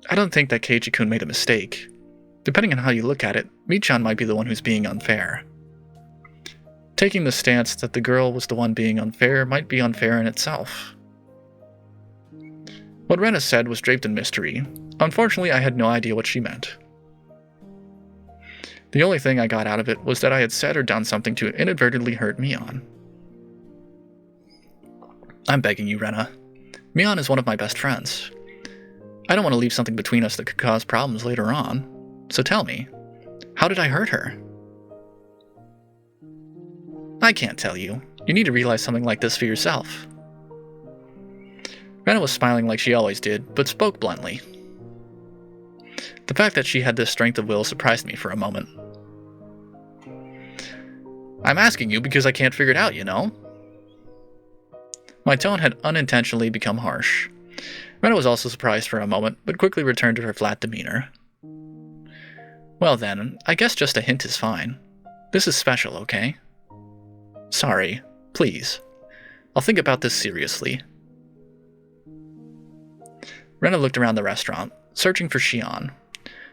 I don't think that Keiichi-kun made a mistake. Depending on how you look at it, Michan might be the one who's being unfair. Taking the stance that the girl was the one being unfair might be unfair in itself. What Rena said was draped in mystery. Unfortunately, I had no idea what she meant. The only thing I got out of it was that I had said or done something to inadvertently hurt Mion. I'm begging you, Rena. Mion is one of my best friends. I don't want to leave something between us that could cause problems later on. So tell me, how did I hurt her? I can't tell you. You need to realize something like this for yourself. Rena was smiling like she always did, but spoke bluntly. The fact that she had this strength of will surprised me for a moment. I'm asking you because I can't figure it out, you know? My tone had unintentionally become harsh. Rena was also surprised for a moment, but quickly returned to her flat demeanor. Well then, I guess just a hint is fine. This is special, okay? Sorry. Please. I'll think about this seriously. Rena looked around the restaurant, searching for Shion.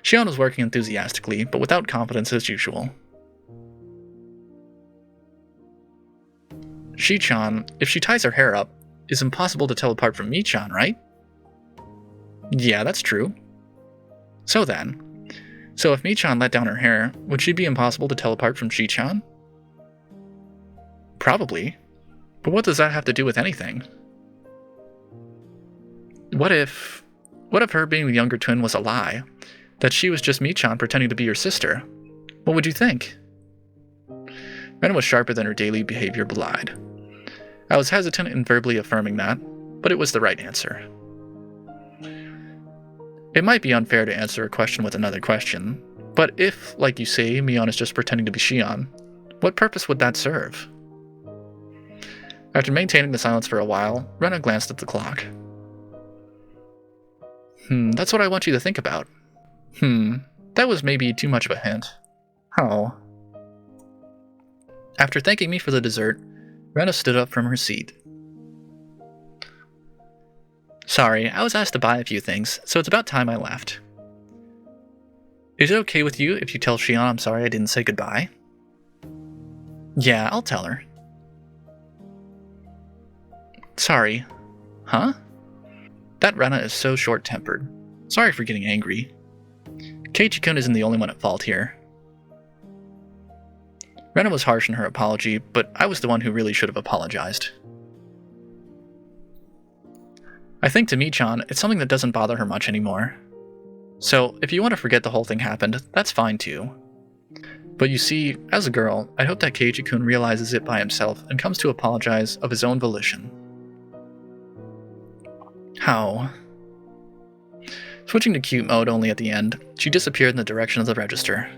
Shion was working enthusiastically, but without confidence as usual. Shi-chan, if she ties her hair up, is impossible to tell apart from Mi-chan, right? Yeah, that's true. So if Mi-chan let down her hair, would she be impossible to tell apart from Shi-chan? Probably. But what does that have to do with anything? What if her being the younger twin was a lie? That she was just Mi-chan pretending to be your sister? What would you think? Rena was sharper than her daily behavior belied. I was hesitant in verbally affirming that, but it was the right answer. It might be unfair to answer a question with another question, but if, like you say, Mion is just pretending to be Shion, what purpose would that serve? After maintaining the silence for a while, Rena glanced at the clock. That's what I want you to think about. That was maybe too much of a hint. How? After thanking me for the dessert, Rena stood up from her seat. Sorry, I was asked to buy a few things, so it's about time I left. Is it okay with you if you tell Shion I'm sorry I didn't say goodbye? Yeah, I'll tell her. Sorry. Huh? That Rena is so short-tempered. Sorry for getting angry. Keiichi-kun isn't the only one at fault here. Rena was harsh in her apology, but I was the one who really should have apologized. I think to Mi-chan, it's something that doesn't bother her much anymore. So, if you want to forget the whole thing happened, that's fine too. But you see, as a girl, I hope that Keiichi-kun realizes it by himself and comes to apologize of his own volition. How? Switching to cute mode only at the end, she disappeared in the direction of the register.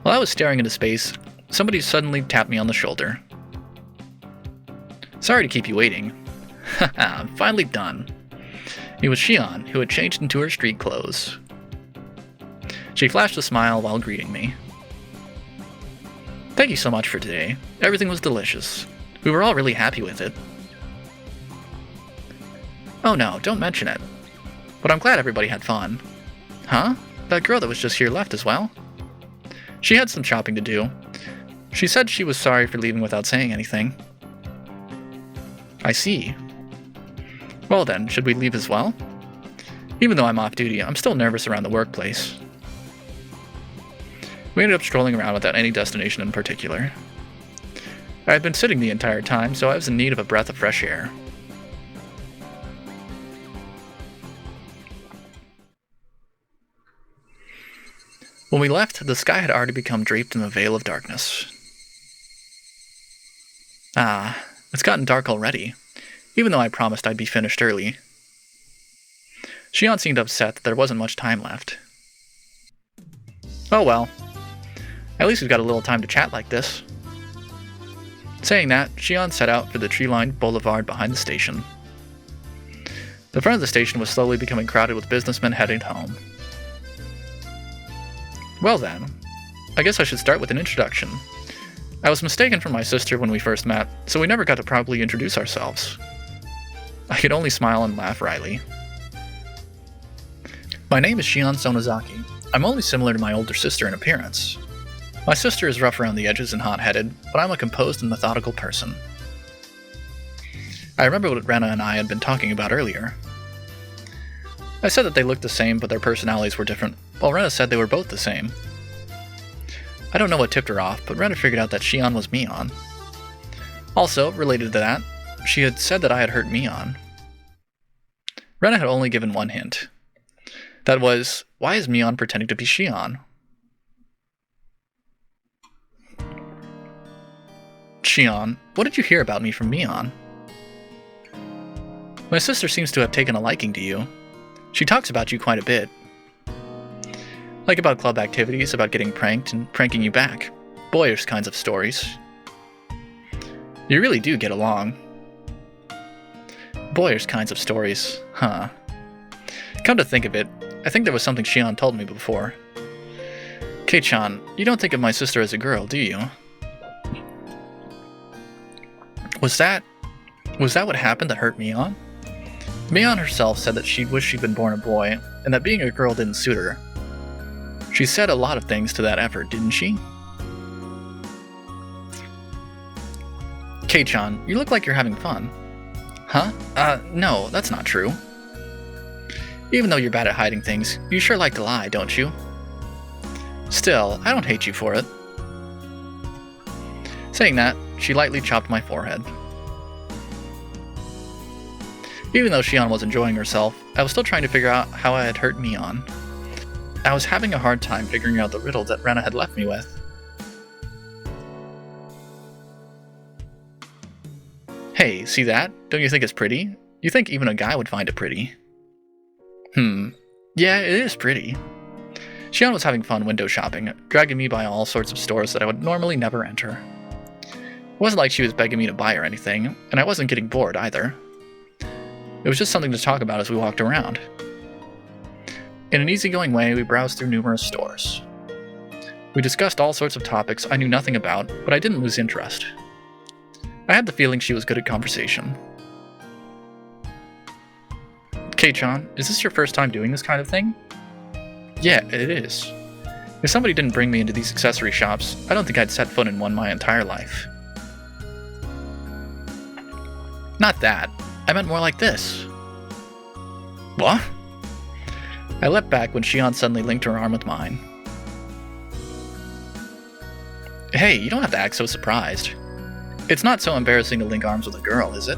While I was staring into space, somebody suddenly tapped me on the shoulder. Sorry to keep you waiting. Haha, I'm finally done. It was Shion, who had changed into her street clothes. She flashed a smile while greeting me. Thank you so much for today. Everything was delicious. We were all really happy with it. Oh no, don't mention it. But I'm glad everybody had fun. Huh? That girl that was just here left as well? She had some shopping to do. She said she was sorry for leaving without saying anything. I see. Well then, should we leave as well? Even though I'm off duty, I'm still nervous around the workplace. We ended up strolling around without any destination in particular. I had been sitting the entire time, so I was in need of a breath of fresh air. When we left, the sky had already become draped in a veil of darkness. Ah, it's gotten dark already, even though I promised I'd be finished early. Shion seemed upset that there wasn't much time left. Oh well. At least we've got a little time to chat like this. Saying that, Shion set out for the tree-lined boulevard behind the station. The front of the station was slowly becoming crowded with businessmen heading home. Well then, I guess I should start with an introduction. I was mistaken for my sister when we first met, so we never got to properly introduce ourselves. I could only smile and laugh wryly. My name is Shion Sonozaki. I'm only similar to my older sister in appearance. My sister is rough around the edges and hot-headed, but I'm a composed and methodical person. I remember what Rena and I had been talking about earlier. I said that they looked the same, but their personalities were different, while Rena said they were both the same. I don't know what tipped her off, but Rena figured out that Shion was Mion. Also, related to that, she had said that I had hurt Mion. Rena had only given one hint. That was, why is Mion pretending to be Shion? Shion, what did you hear about me from Mion? My sister seems to have taken a liking to you. She talks about you quite a bit. Like about club activities, about getting pranked and pranking you back. Boyish kinds of stories. You really do get along. Boyish kinds of stories, huh. Come to think of it, I think there was something Shion told me before. Kei-chan, you don't think of my sister as a girl, do you? Was that what happened that hurt Mion? Mion herself said that she'd wish she'd been born a boy, and that being a girl didn't suit her. She said a lot of things to that effort, didn't she? Kei-chan, you look like you're having fun. Huh? No, that's not true. Even though you're bad at hiding things, you sure like to lie, don't you? Still, I don't hate you for it. Saying that, she lightly chopped my forehead. Even though Shion was enjoying herself, I was still trying to figure out how I had hurt Mion. I was having a hard time figuring out the riddle that Rena had left me with. Hey, see that? Don't you think it's pretty? You think even a guy would find it pretty. Yeah, it is pretty. Shion was having fun window shopping, dragging me by all sorts of stores that I would normally never enter. It wasn't like she was begging me to buy or anything, and I wasn't getting bored either. It was just something to talk about as we walked around. In an easygoing way, we browsed through numerous stores. We discussed all sorts of topics I knew nothing about, but I didn't lose interest. I had the feeling she was good at conversation. Kei-chan, is this your first time doing this kind of thing? Yeah, it is. If somebody didn't bring me into these accessory shops, I don't think I'd set foot in one my entire life. Not that. I meant more like this. What? I leapt back when Shion suddenly linked her arm with mine. Hey, you don't have to act so surprised. It's not so embarrassing to link arms with a girl, is it?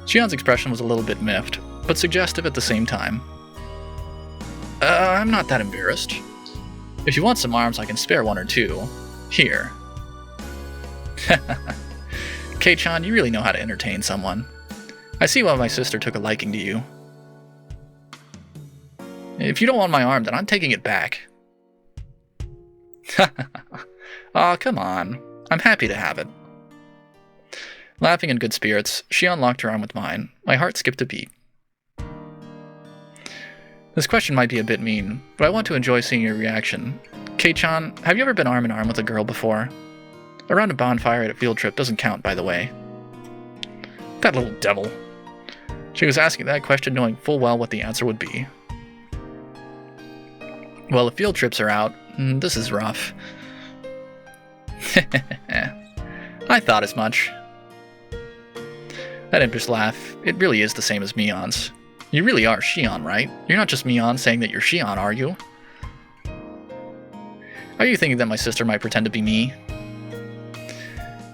Shion's expression was a little bit miffed, but suggestive at the same time. I'm not that embarrassed. If you want some arms, I can spare one or two. Here. Kei-chan, you really know how to entertain someone. I see why my sister took a liking to you. If you don't want my arm, then I'm taking it back. Aw, come on. I'm happy to have it. Laughing in good spirits, Shion locked her arm with mine. My heart skipped a beat. This question might be a bit mean, but I want to enjoy seeing your reaction. Kei-chan, have you ever been arm in arm with a girl before? Around a bonfire at a field trip doesn't count, by the way. That little devil. She was asking that question knowing full well what the answer would be. Well, if field trips are out, this is rough. I thought as much. That impish laugh, it really is the same as Mion's. You really are Shion, right? You're not just Mion saying that you're Shion, are you? Are you thinking that my sister might pretend to be me?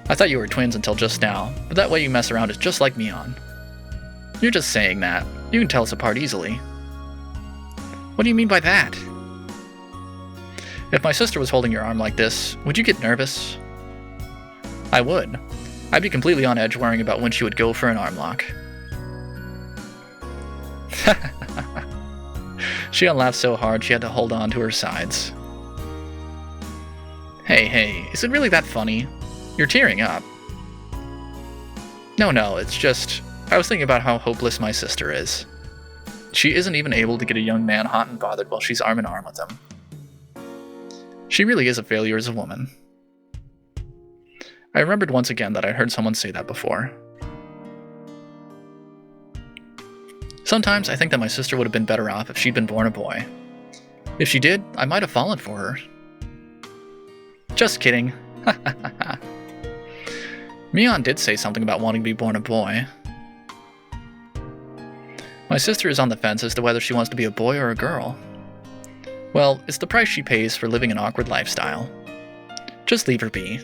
I thought you were twins until just now, but that way you mess around is just like Mion. You're just saying that. You can tell us apart easily. What do you mean by that? If my sister was holding your arm like this, would you get nervous? I would. I'd be completely on edge worrying about when she would go for an arm lock. Shion laughed so hard she had to hold on to her sides. Hey, is it really that funny? You're tearing up. No, it's just, I was thinking about how hopeless my sister is. She isn't even able to get a young man hot and bothered while she's arm in arm with him. She really is a failure as a woman. I remembered once again that I'd heard someone say that before. Sometimes I think that my sister would have been better off if she'd been born a boy. If she did, I might have fallen for her. Just kidding. Mion did say something about wanting to be born a boy. My sister is on the fence as to whether she wants to be a boy or a girl. Well, it's the price she pays for living an awkward lifestyle. Just leave her be.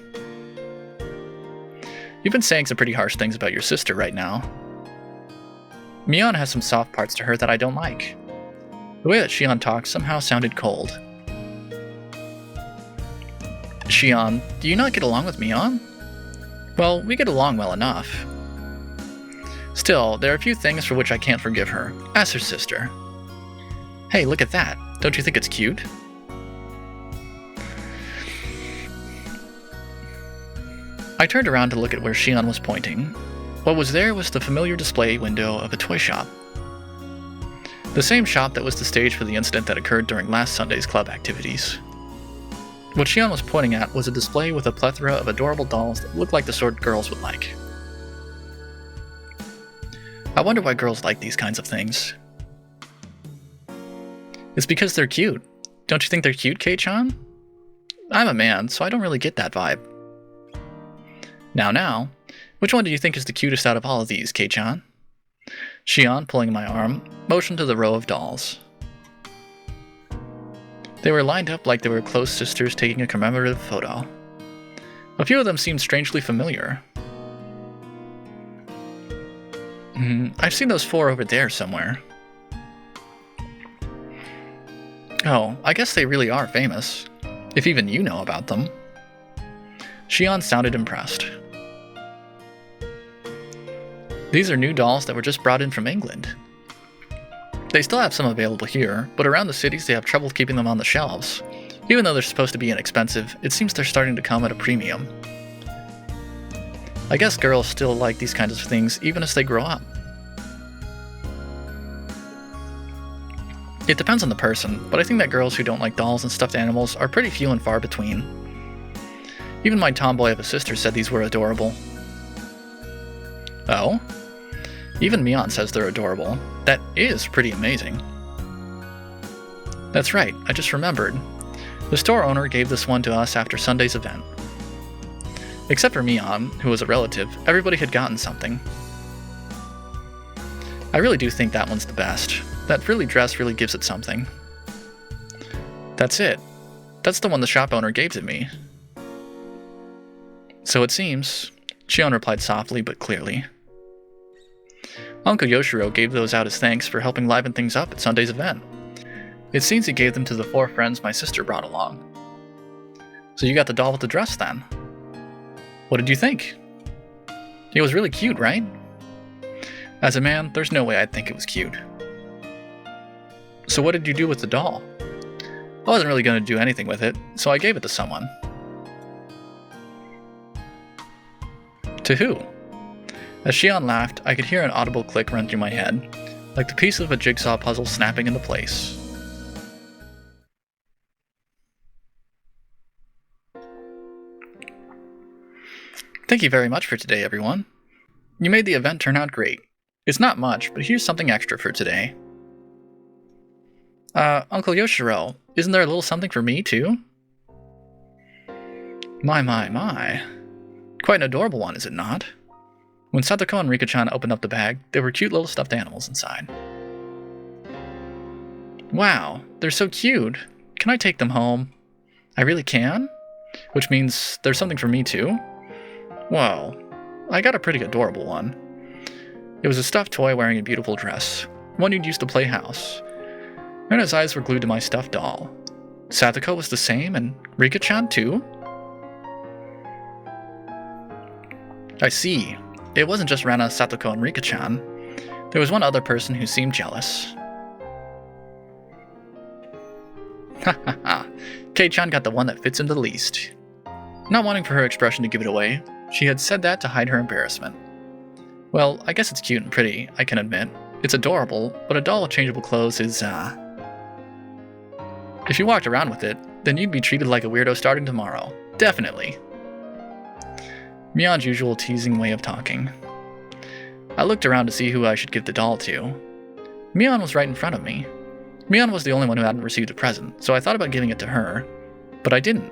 You've been saying some pretty harsh things about your sister right now. Mion has some soft parts to her that I don't like. The way that Shion talks somehow sounded cold. Shion, do you not get along with Mion? Well, we get along well enough. Still, there are a few things for which I can't forgive her, as her sister. Hey, look at that. Don't you think it's cute? I turned around to look at where Shion was pointing. What was there was the familiar display window of a toy shop. The same shop that was the stage for the incident that occurred during last Sunday's club activities. What Shion was pointing at was a display with a plethora of adorable dolls that looked like the sort girls would like. I wonder why girls like these kinds of things. It's because they're cute. Don't you think they're cute, Kei-chan? I'm a man, so I don't really get that vibe. Now, which one do you think is the cutest out of all of these, Kei-chan? Shion, pulling my arm, motioned to the row of dolls. They were lined up like they were close sisters taking a commemorative photo. A few of them seemed strangely familiar. I've seen those four over there somewhere. Oh, I guess they really are famous. If even you know about them. Shion sounded impressed. These are new dolls that were just brought in from England. They still have some available here, but around the cities they have trouble keeping them on the shelves. Even though they're supposed to be inexpensive, it seems they're starting to come at a premium. I guess girls still like these kinds of things even as they grow up. It depends on the person, but I think that girls who don't like dolls and stuffed animals are pretty few and far between. Even my tomboy of a sister said these were adorable. Oh? Even Mion says they're adorable. That is pretty amazing. That's right, I just remembered. The store owner gave this one to us after Sunday's event. Except for Mion, who was a relative, everybody had gotten something. I really do think that one's the best. That frilly dress really gives it something. That's it. That's the one the shop owner gave to me. So it seems, Shion replied softly but clearly. Uncle Yoshiro gave those out as thanks for helping liven things up at Sunday's event. It seems he gave them to the 4 friends my sister brought along. So you got the doll with the dress then? What did you think? It was really cute, right? As a man, there's no way I'd think it was cute. So what did you do with the doll? I wasn't really going to do anything with it, so I gave it to someone. To who? As Shion laughed, I could hear an audible click run through my head, like the piece of a jigsaw puzzle snapping into place. Thank you very much for today, everyone. You made the event turn out great. It's not much, but here's something extra for today. Uncle Yoshiro, isn't there a little something for me, too? My. Quite an adorable one, is it not? When Satoko and Rika-chan opened up the bag, there were cute little stuffed animals inside. Wow, they're so cute. Can I take them home? I really can? Which means there's something for me, too? Well, I got a pretty adorable one. It was a stuffed toy wearing a beautiful dress, one you'd used to play house. Rena's eyes were glued to my stuffed doll. Satoko was the same, and Rika-chan too? I see. It wasn't just Rena, Satoko, and Rika-chan. There was one other person who seemed jealous. Hahaha. Kei-chan got the one that fits him the least. Not wanting for her expression to give it away, she had said that to hide her embarrassment. Well, I guess it's cute and pretty, I can admit. It's adorable, but a doll with changeable clothes is, If you walked around with it, then you'd be treated like a weirdo starting tomorrow. Definitely. Mion's usual teasing way of talking. I looked around to see who I should give the doll to. Mion was right in front of me. Mion was the only one who hadn't received a present, so I thought about giving it to her, but I didn't.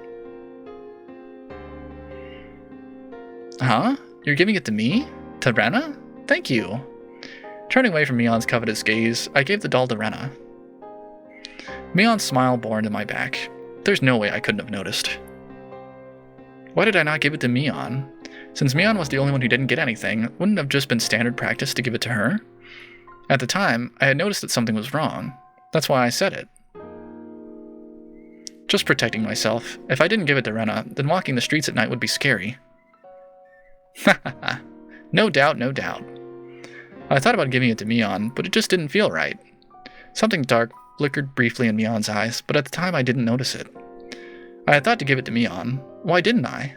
Huh? You're giving it to me? To Rena? Thank you. Turning away from Mion's covetous gaze, I gave the doll to Rena. Mion's smile bore into my back. There's no way I couldn't have noticed. Why did I not give it to Mion? Since Mion was the only one who didn't get anything, wouldn't it have just been standard practice to give it to her? At the time, I had noticed that something was wrong. That's why I said it. Just protecting myself. If I didn't give it to Rena, then walking the streets at night would be scary. Hahaha. No doubt. I thought about giving it to Mion, but it just didn't feel right. Something dark flickered briefly in Mion's eyes, but at the time I didn't notice it. I had thought to give it to Mion. Why didn't I?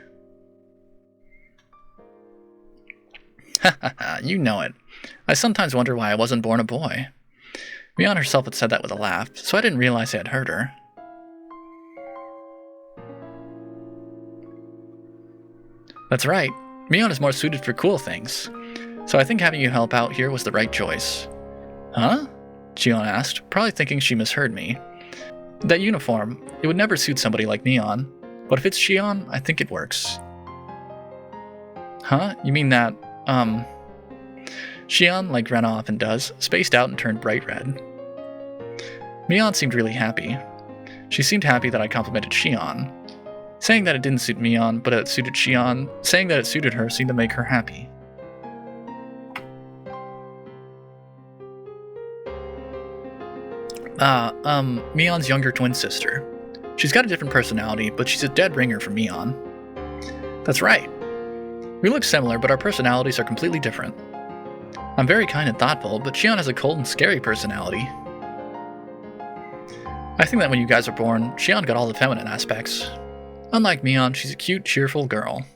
Hahaha, you know it. I sometimes wonder why I wasn't born a boy. Mion herself had said that with a laugh, so I didn't realize I had heard her. That's right. Mion is more suited for cool things, so I think having you help out here was the right choice. Huh? Shion asked, probably thinking she misheard me. That uniform, it would never suit somebody like Mion, but if it's Shion, I think it works. Huh? You mean that, Shion, like Rena often does, spaced out and turned bright red. Mion seemed really happy. She seemed happy that I complimented Shion. Saying that it didn't suit Mion, but it suited Shion, saying that it suited her seemed to make her happy. Mion's younger twin sister. She's got a different personality, but she's a dead ringer for Mion. That's right. We look similar, but our personalities are completely different. I'm very kind and thoughtful, but Shion has a cold and scary personality. I think that when you guys were born, Shion got all the feminine aspects. Unlike Mion, she's a cute, cheerful girl.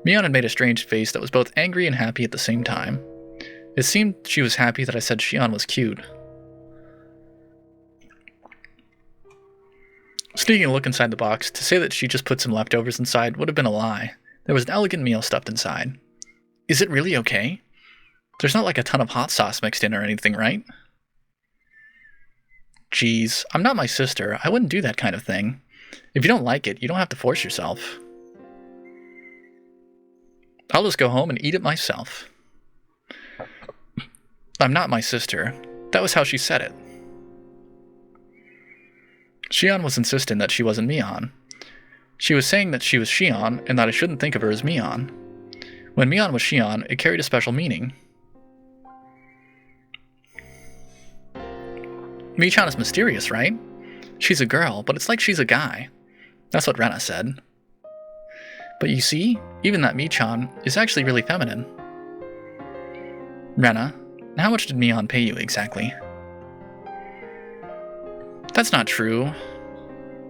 Mion had made a strange face that was both angry and happy at the same time. It seemed she was happy that I said Shion was cute. Sneaking a look inside the box, to say that she just put some leftovers inside would have been a lie. There was an elegant meal stuffed inside. Is it really okay? There's not like a ton of hot sauce mixed in or anything, right? Geez, I'm not my sister. I wouldn't do that kind of thing. If you don't like it, you don't have to force yourself. I'll just go home and eat it myself. I'm not my sister. That was how she said it. Shion was insistent that she wasn't Mion. She was saying that she was Shion, and that I shouldn't think of her as Mion. When Mion was Shion, it carried a special meaning. Michan is mysterious, right? She's a girl, but it's like she's a guy. That's what Rena said. But you see, even that Michan is actually really feminine. Rena, how much did Mion pay you exactly? That's not true.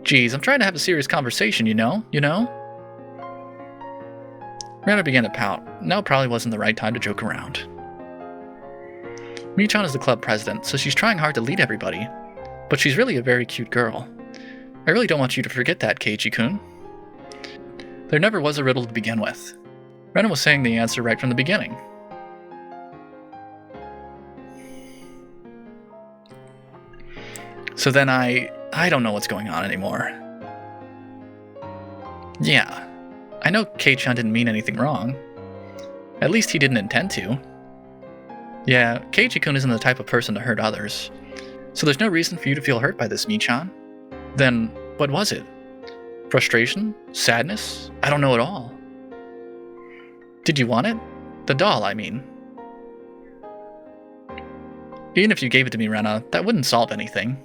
Geez, I'm trying to have a serious conversation, you know? Rena began to pout. Now probably wasn't the right time to joke around. Michan is the club president, so she's trying hard to lead everybody. But she's really a very cute girl. I really don't want you to forget that, Keiichi-kun. There never was a riddle to begin with. Rena was saying the answer right from the beginning. So then I don't know what's going on anymore. Yeah, I know Kei-chan didn't mean anything wrong. At least he didn't intend to. Yeah, Keiichi-kun isn't the type of person to hurt others. So there's no reason for you to feel hurt by this, Michan. Then, what was it? Frustration? Sadness? I don't know at all. Did you want it? The doll, I mean. Even if you gave it to me, Rena, that wouldn't solve anything.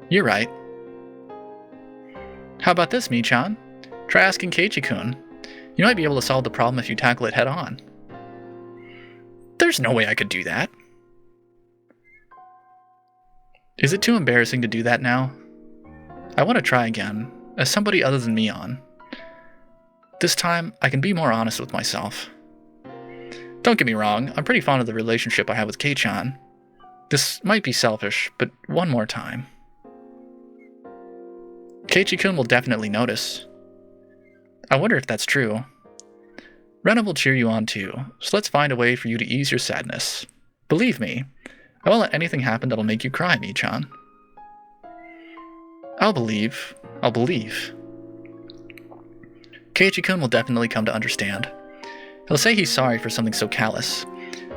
You're right. How about this, Michan? Try asking Keiichi-kun. You might be able to solve the problem if you tackle it head on. There's no way I could do that. Is it too embarrassing to do that now? I want to try again, as somebody other than Mion. This time, I can be more honest with myself. Don't get me wrong, I'm pretty fond of the relationship I have with Kei-chan. This might be selfish, but one more time. Keiichi-kun will definitely notice. I wonder if that's true. Rena will cheer you on too, so let's find a way for you to ease your sadness. Believe me, I won't let anything happen that'll make you cry, Michan. I'll believe. Keiichi-kun will definitely come to understand. He'll say he's sorry for something so callous.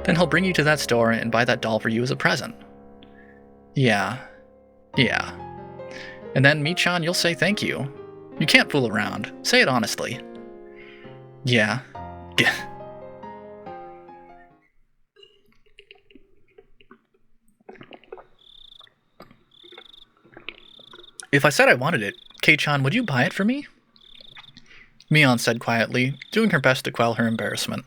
Then he'll bring you to that store and buy that doll for you as a present. Yeah. And then, Michan, you'll say thank you. You can't fool around. Say it honestly. Yeah. If I said I wanted it, Kei-chan, would you buy it for me? Mion said quietly, doing her best to quell her embarrassment.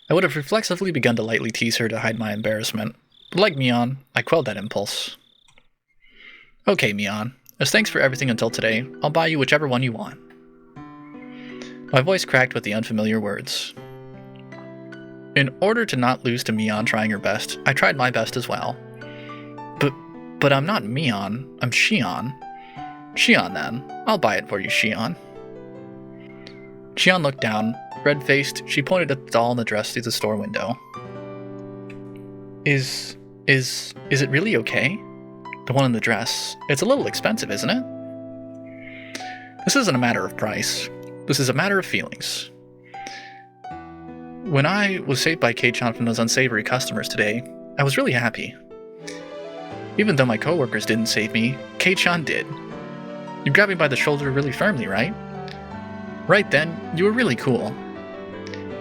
I would have reflexively begun to lightly tease her to hide my embarrassment, but like Mion, I quelled that impulse. Okay, Mion, as thanks for everything until today, I'll buy you whichever one you want. My voice cracked with the unfamiliar words. In order to not lose to Mion trying her best, I tried my best as well. But I'm not Mion, I'm Shion. Shion then. I'll buy it for you, Shion. Shion looked down. Red-faced, she pointed at the doll in the dress through the store window. Is it really okay? The one in the dress. It's a little expensive, isn't it? This isn't a matter of price. This is a matter of feelings. When I was saved by Kei-chan from those unsavory customers today, I was really happy. Even though my coworkers didn't save me, Kei-chan did. You grabbed me by the shoulder really firmly, right? Right then, you were really cool.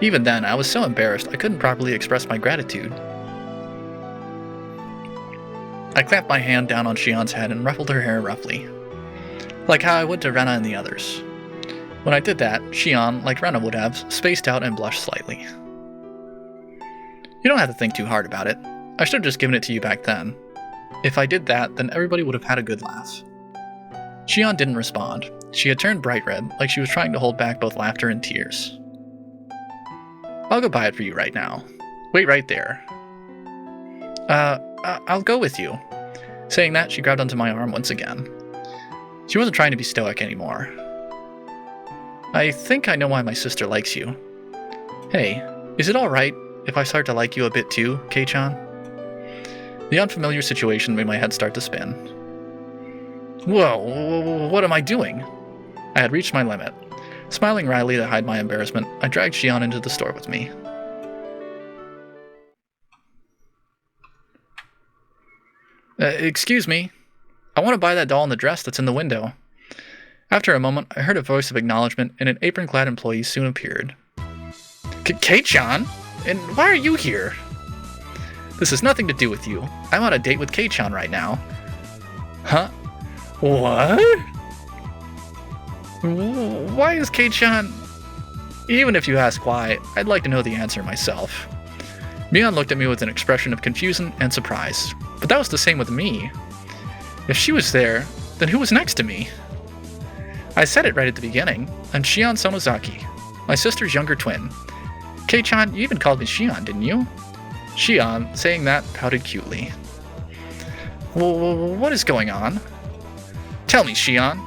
Even then, I was so embarrassed I couldn't properly express my gratitude. I clamped my hand down on Shion's head and ruffled her hair roughly, like how I would to Rena and the others. When I did that, Shion, like Rena would have, spaced out and blushed slightly. You don't have to think too hard about it. I should have just given it to you back then. If I did that, then everybody would have had a good laugh. Shion didn't respond. She had turned bright red, like she was trying to hold back both laughter and tears. I'll go buy it for you right now. Wait right there. I'll go with you. Saying that, she grabbed onto my arm once again. She wasn't trying to be stoic anymore. I think I know why my sister likes you. Hey, is it alright if I start to like you a bit too, Kei-chan? The unfamiliar situation made my head start to spin. Whoa, what am I doing? I had reached my limit. Smiling wryly to hide my embarrassment, I dragged Shion into the store with me. Excuse me. I want to buy that doll in the dress that's in the window. After a moment, I heard a voice of acknowledgement, and an apron-clad employee soon appeared. Kei-chan? And why are you here? This has nothing to do with you. I'm on a date with Kei-chan right now. Huh? What? Why is Kei-chan... Even if you ask why, I'd like to know the answer myself. Mion looked at me with an expression of confusion and surprise. But that was the same with me. If she was there, then who was next to me? I said it right at the beginning. I'm Shion Sonozaki, my sister's younger twin. Kei-chan, you even called me Shion, didn't you? Shion, saying that, pouted cutely. What is going on? Tell me, Shion.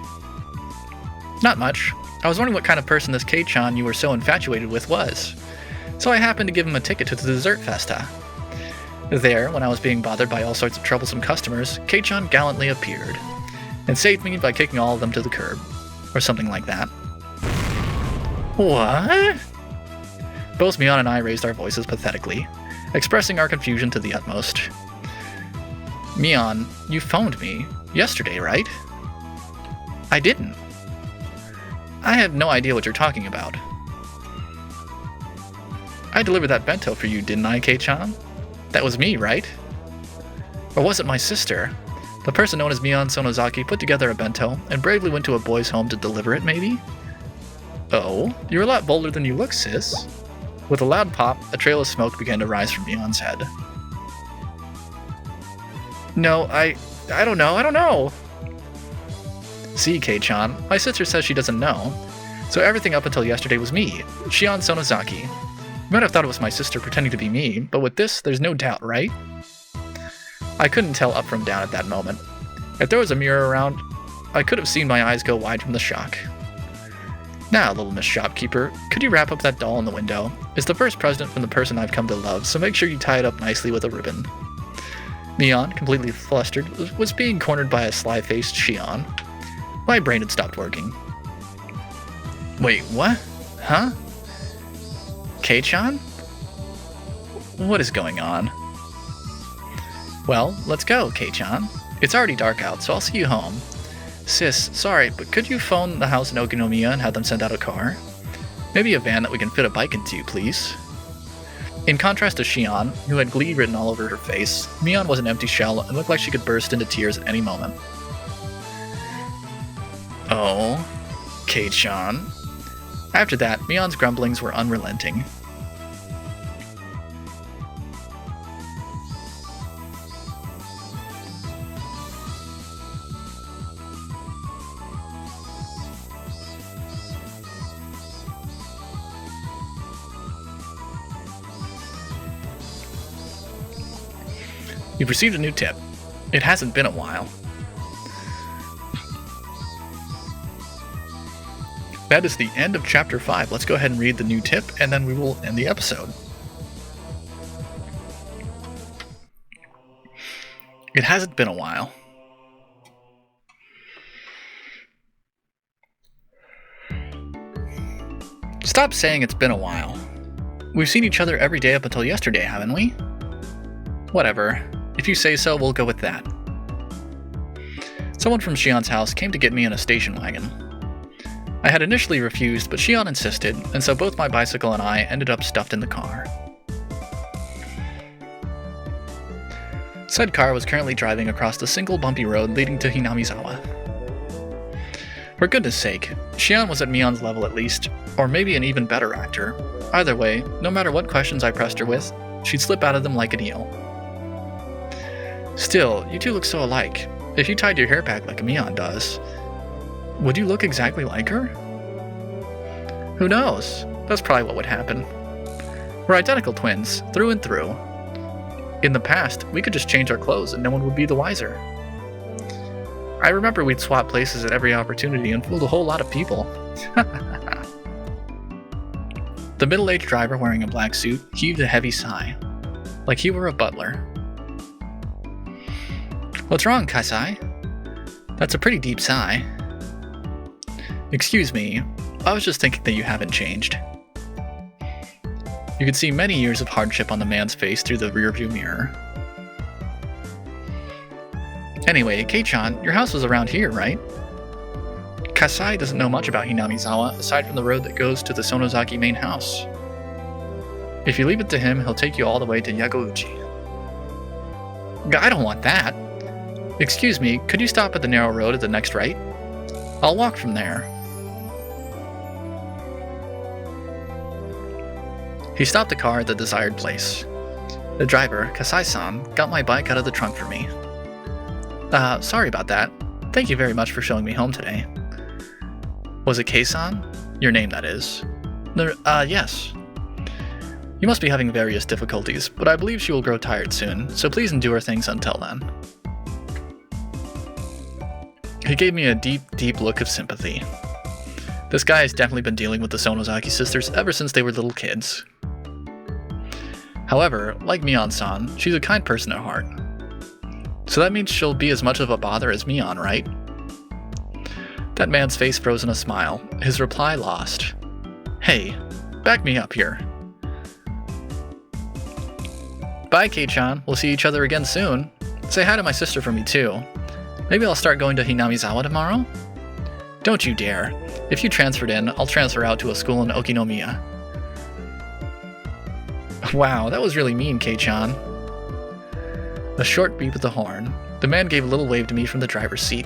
Not much. I was wondering what kind of person this Kei-chan you were so infatuated with was. So I happened to give him a ticket to the dessert festa. There, when I was being bothered by all sorts of troublesome customers, Kei-chan gallantly appeared, and saved me by kicking all of them to the curb. Or something like that. What? Both Mion and I raised our voices pathetically, expressing our confusion to the utmost. Mion, you phoned me yesterday, right? I didn't. I have no idea what you're talking about. I delivered that bento for you, didn't I, Kei-chan? That was me, right? Or was it my sister? The person known as Mion Sonozaki put together a bento and bravely went to a boy's home to deliver it, maybe? Oh, you're a lot bolder than you look, sis. With a loud pop, a trail of smoke began to rise from Mion's head. No, I don't know. See, Kei-chan, my sister says she doesn't know. So everything up until yesterday was me, Shion Sonozaki. You might have thought it was my sister pretending to be me, but with this, there's no doubt, right? I couldn't tell up from down at that moment. If there was a mirror around, I could have seen my eyes go wide from the shock. Now, little Miss Shopkeeper, could you wrap up that doll in the window? It's the first present from the person I've come to love, so make sure you tie it up nicely with a ribbon. Mion, completely flustered, was being cornered by a sly-faced Shion. My brain had stopped working. Wait, what? Huh? Kei-chan? What is going on? Well, let's go, Kei-chan. It's already dark out, so I'll see you home. Sis, sorry, but could you phone the house in Okinomiya and have them send out a car? Maybe a van that we can fit a bike into, please. In contrast to Shion, who had glee written all over her face, Mion was an empty shell and looked like she could burst into tears at any moment. Oh, Kei-chan. After that, Mion's grumblings were unrelenting. You've received a new tip. It hasn't been a while. That is the end of Chapter 5. Let's go ahead and read the new tip, and then we will end the episode. It hasn't been a while. Stop saying it's been a while. We've seen each other every day up until yesterday, haven't we? Whatever. If you say so, we'll go with that. Someone from Shion's house came to get me in a station wagon. I had initially refused, but Shion insisted, and so both my bicycle and I ended up stuffed in the car. Said car was currently driving across the single bumpy road leading to Hinamizawa. For goodness sake, Shion was at Mion's level at least, or maybe an even better actor. Either way, no matter what questions I pressed her with, she'd slip out of them like an eel. Still, you two look so alike. If you tied your hair back like Mion does, would you look exactly like her? Who knows? That's probably what would happen. We're identical twins, through and through. In the past, we could just change our clothes and no one would be the wiser. I remember we'd swap places at every opportunity and fooled a whole lot of people. The middle-aged driver wearing a black suit heaved a heavy sigh, like he were a butler. What's wrong, Kasai? That's a pretty deep sigh. Excuse me, I was just thinking that you haven't changed. You could see many years of hardship on the man's face through the rearview mirror. Anyway, Kei-chan, your house was around here, right? Kasai doesn't know much about Hinamizawa aside from the road that goes to the Sonozaki main house. If you leave it to him, he'll take you all the way to Yagouchi. I don't want that. Excuse me, could you stop at the narrow road at the next right? I'll walk from there. He stopped the car at the desired place. The driver, Kasai-san, got my bike out of the trunk for me. Sorry about that. Thank you very much for showing me home today. Was it Kei-san? Your name, that is. Yes. You must be having various difficulties, but I believe she will grow tired soon, so please endure things until then. He gave me a deep, deep look of sympathy. This guy has definitely been dealing with the Sonozaki sisters ever since they were little kids. However, like Mion-san, she's a kind person at heart. So that means she'll be as much of a bother as Mion, right? That man's face froze in a smile, his reply lost. Hey, back me up here. Bye, Kei-chan. We'll see each other again soon. Say hi to my sister for me, too. Maybe I'll start going to Hinamizawa tomorrow? Don't you dare. If you transferred in, I'll transfer out to a school in Okinomiya. Wow, that was really mean, Kei-chan. A short beep at the horn. The man gave a little wave to me from the driver's seat.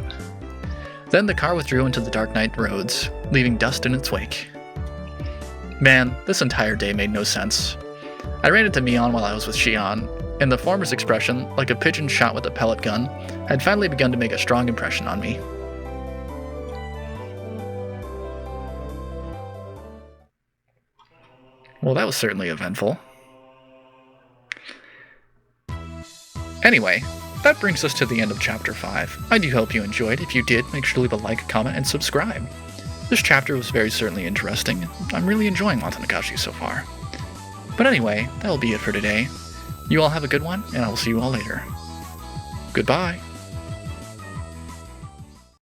Then the car withdrew into the dark night roads, leaving dust in its wake. Man, this entire day made no sense. I ran into Mion while I was with Shion, and the former's expression, like a pigeon shot with a pellet gun, had finally begun to make a strong impression on me. Well, that was certainly eventful. Anyway, that brings us to the end of Chapter 5. I do hope you enjoyed. If you did, make sure to leave a like, comment, and subscribe. This chapter was very certainly interesting. I'm really enjoying Watanagashi so far. But anyway, that'll be it for today. You all have a good one, and I will see you all later. Goodbye.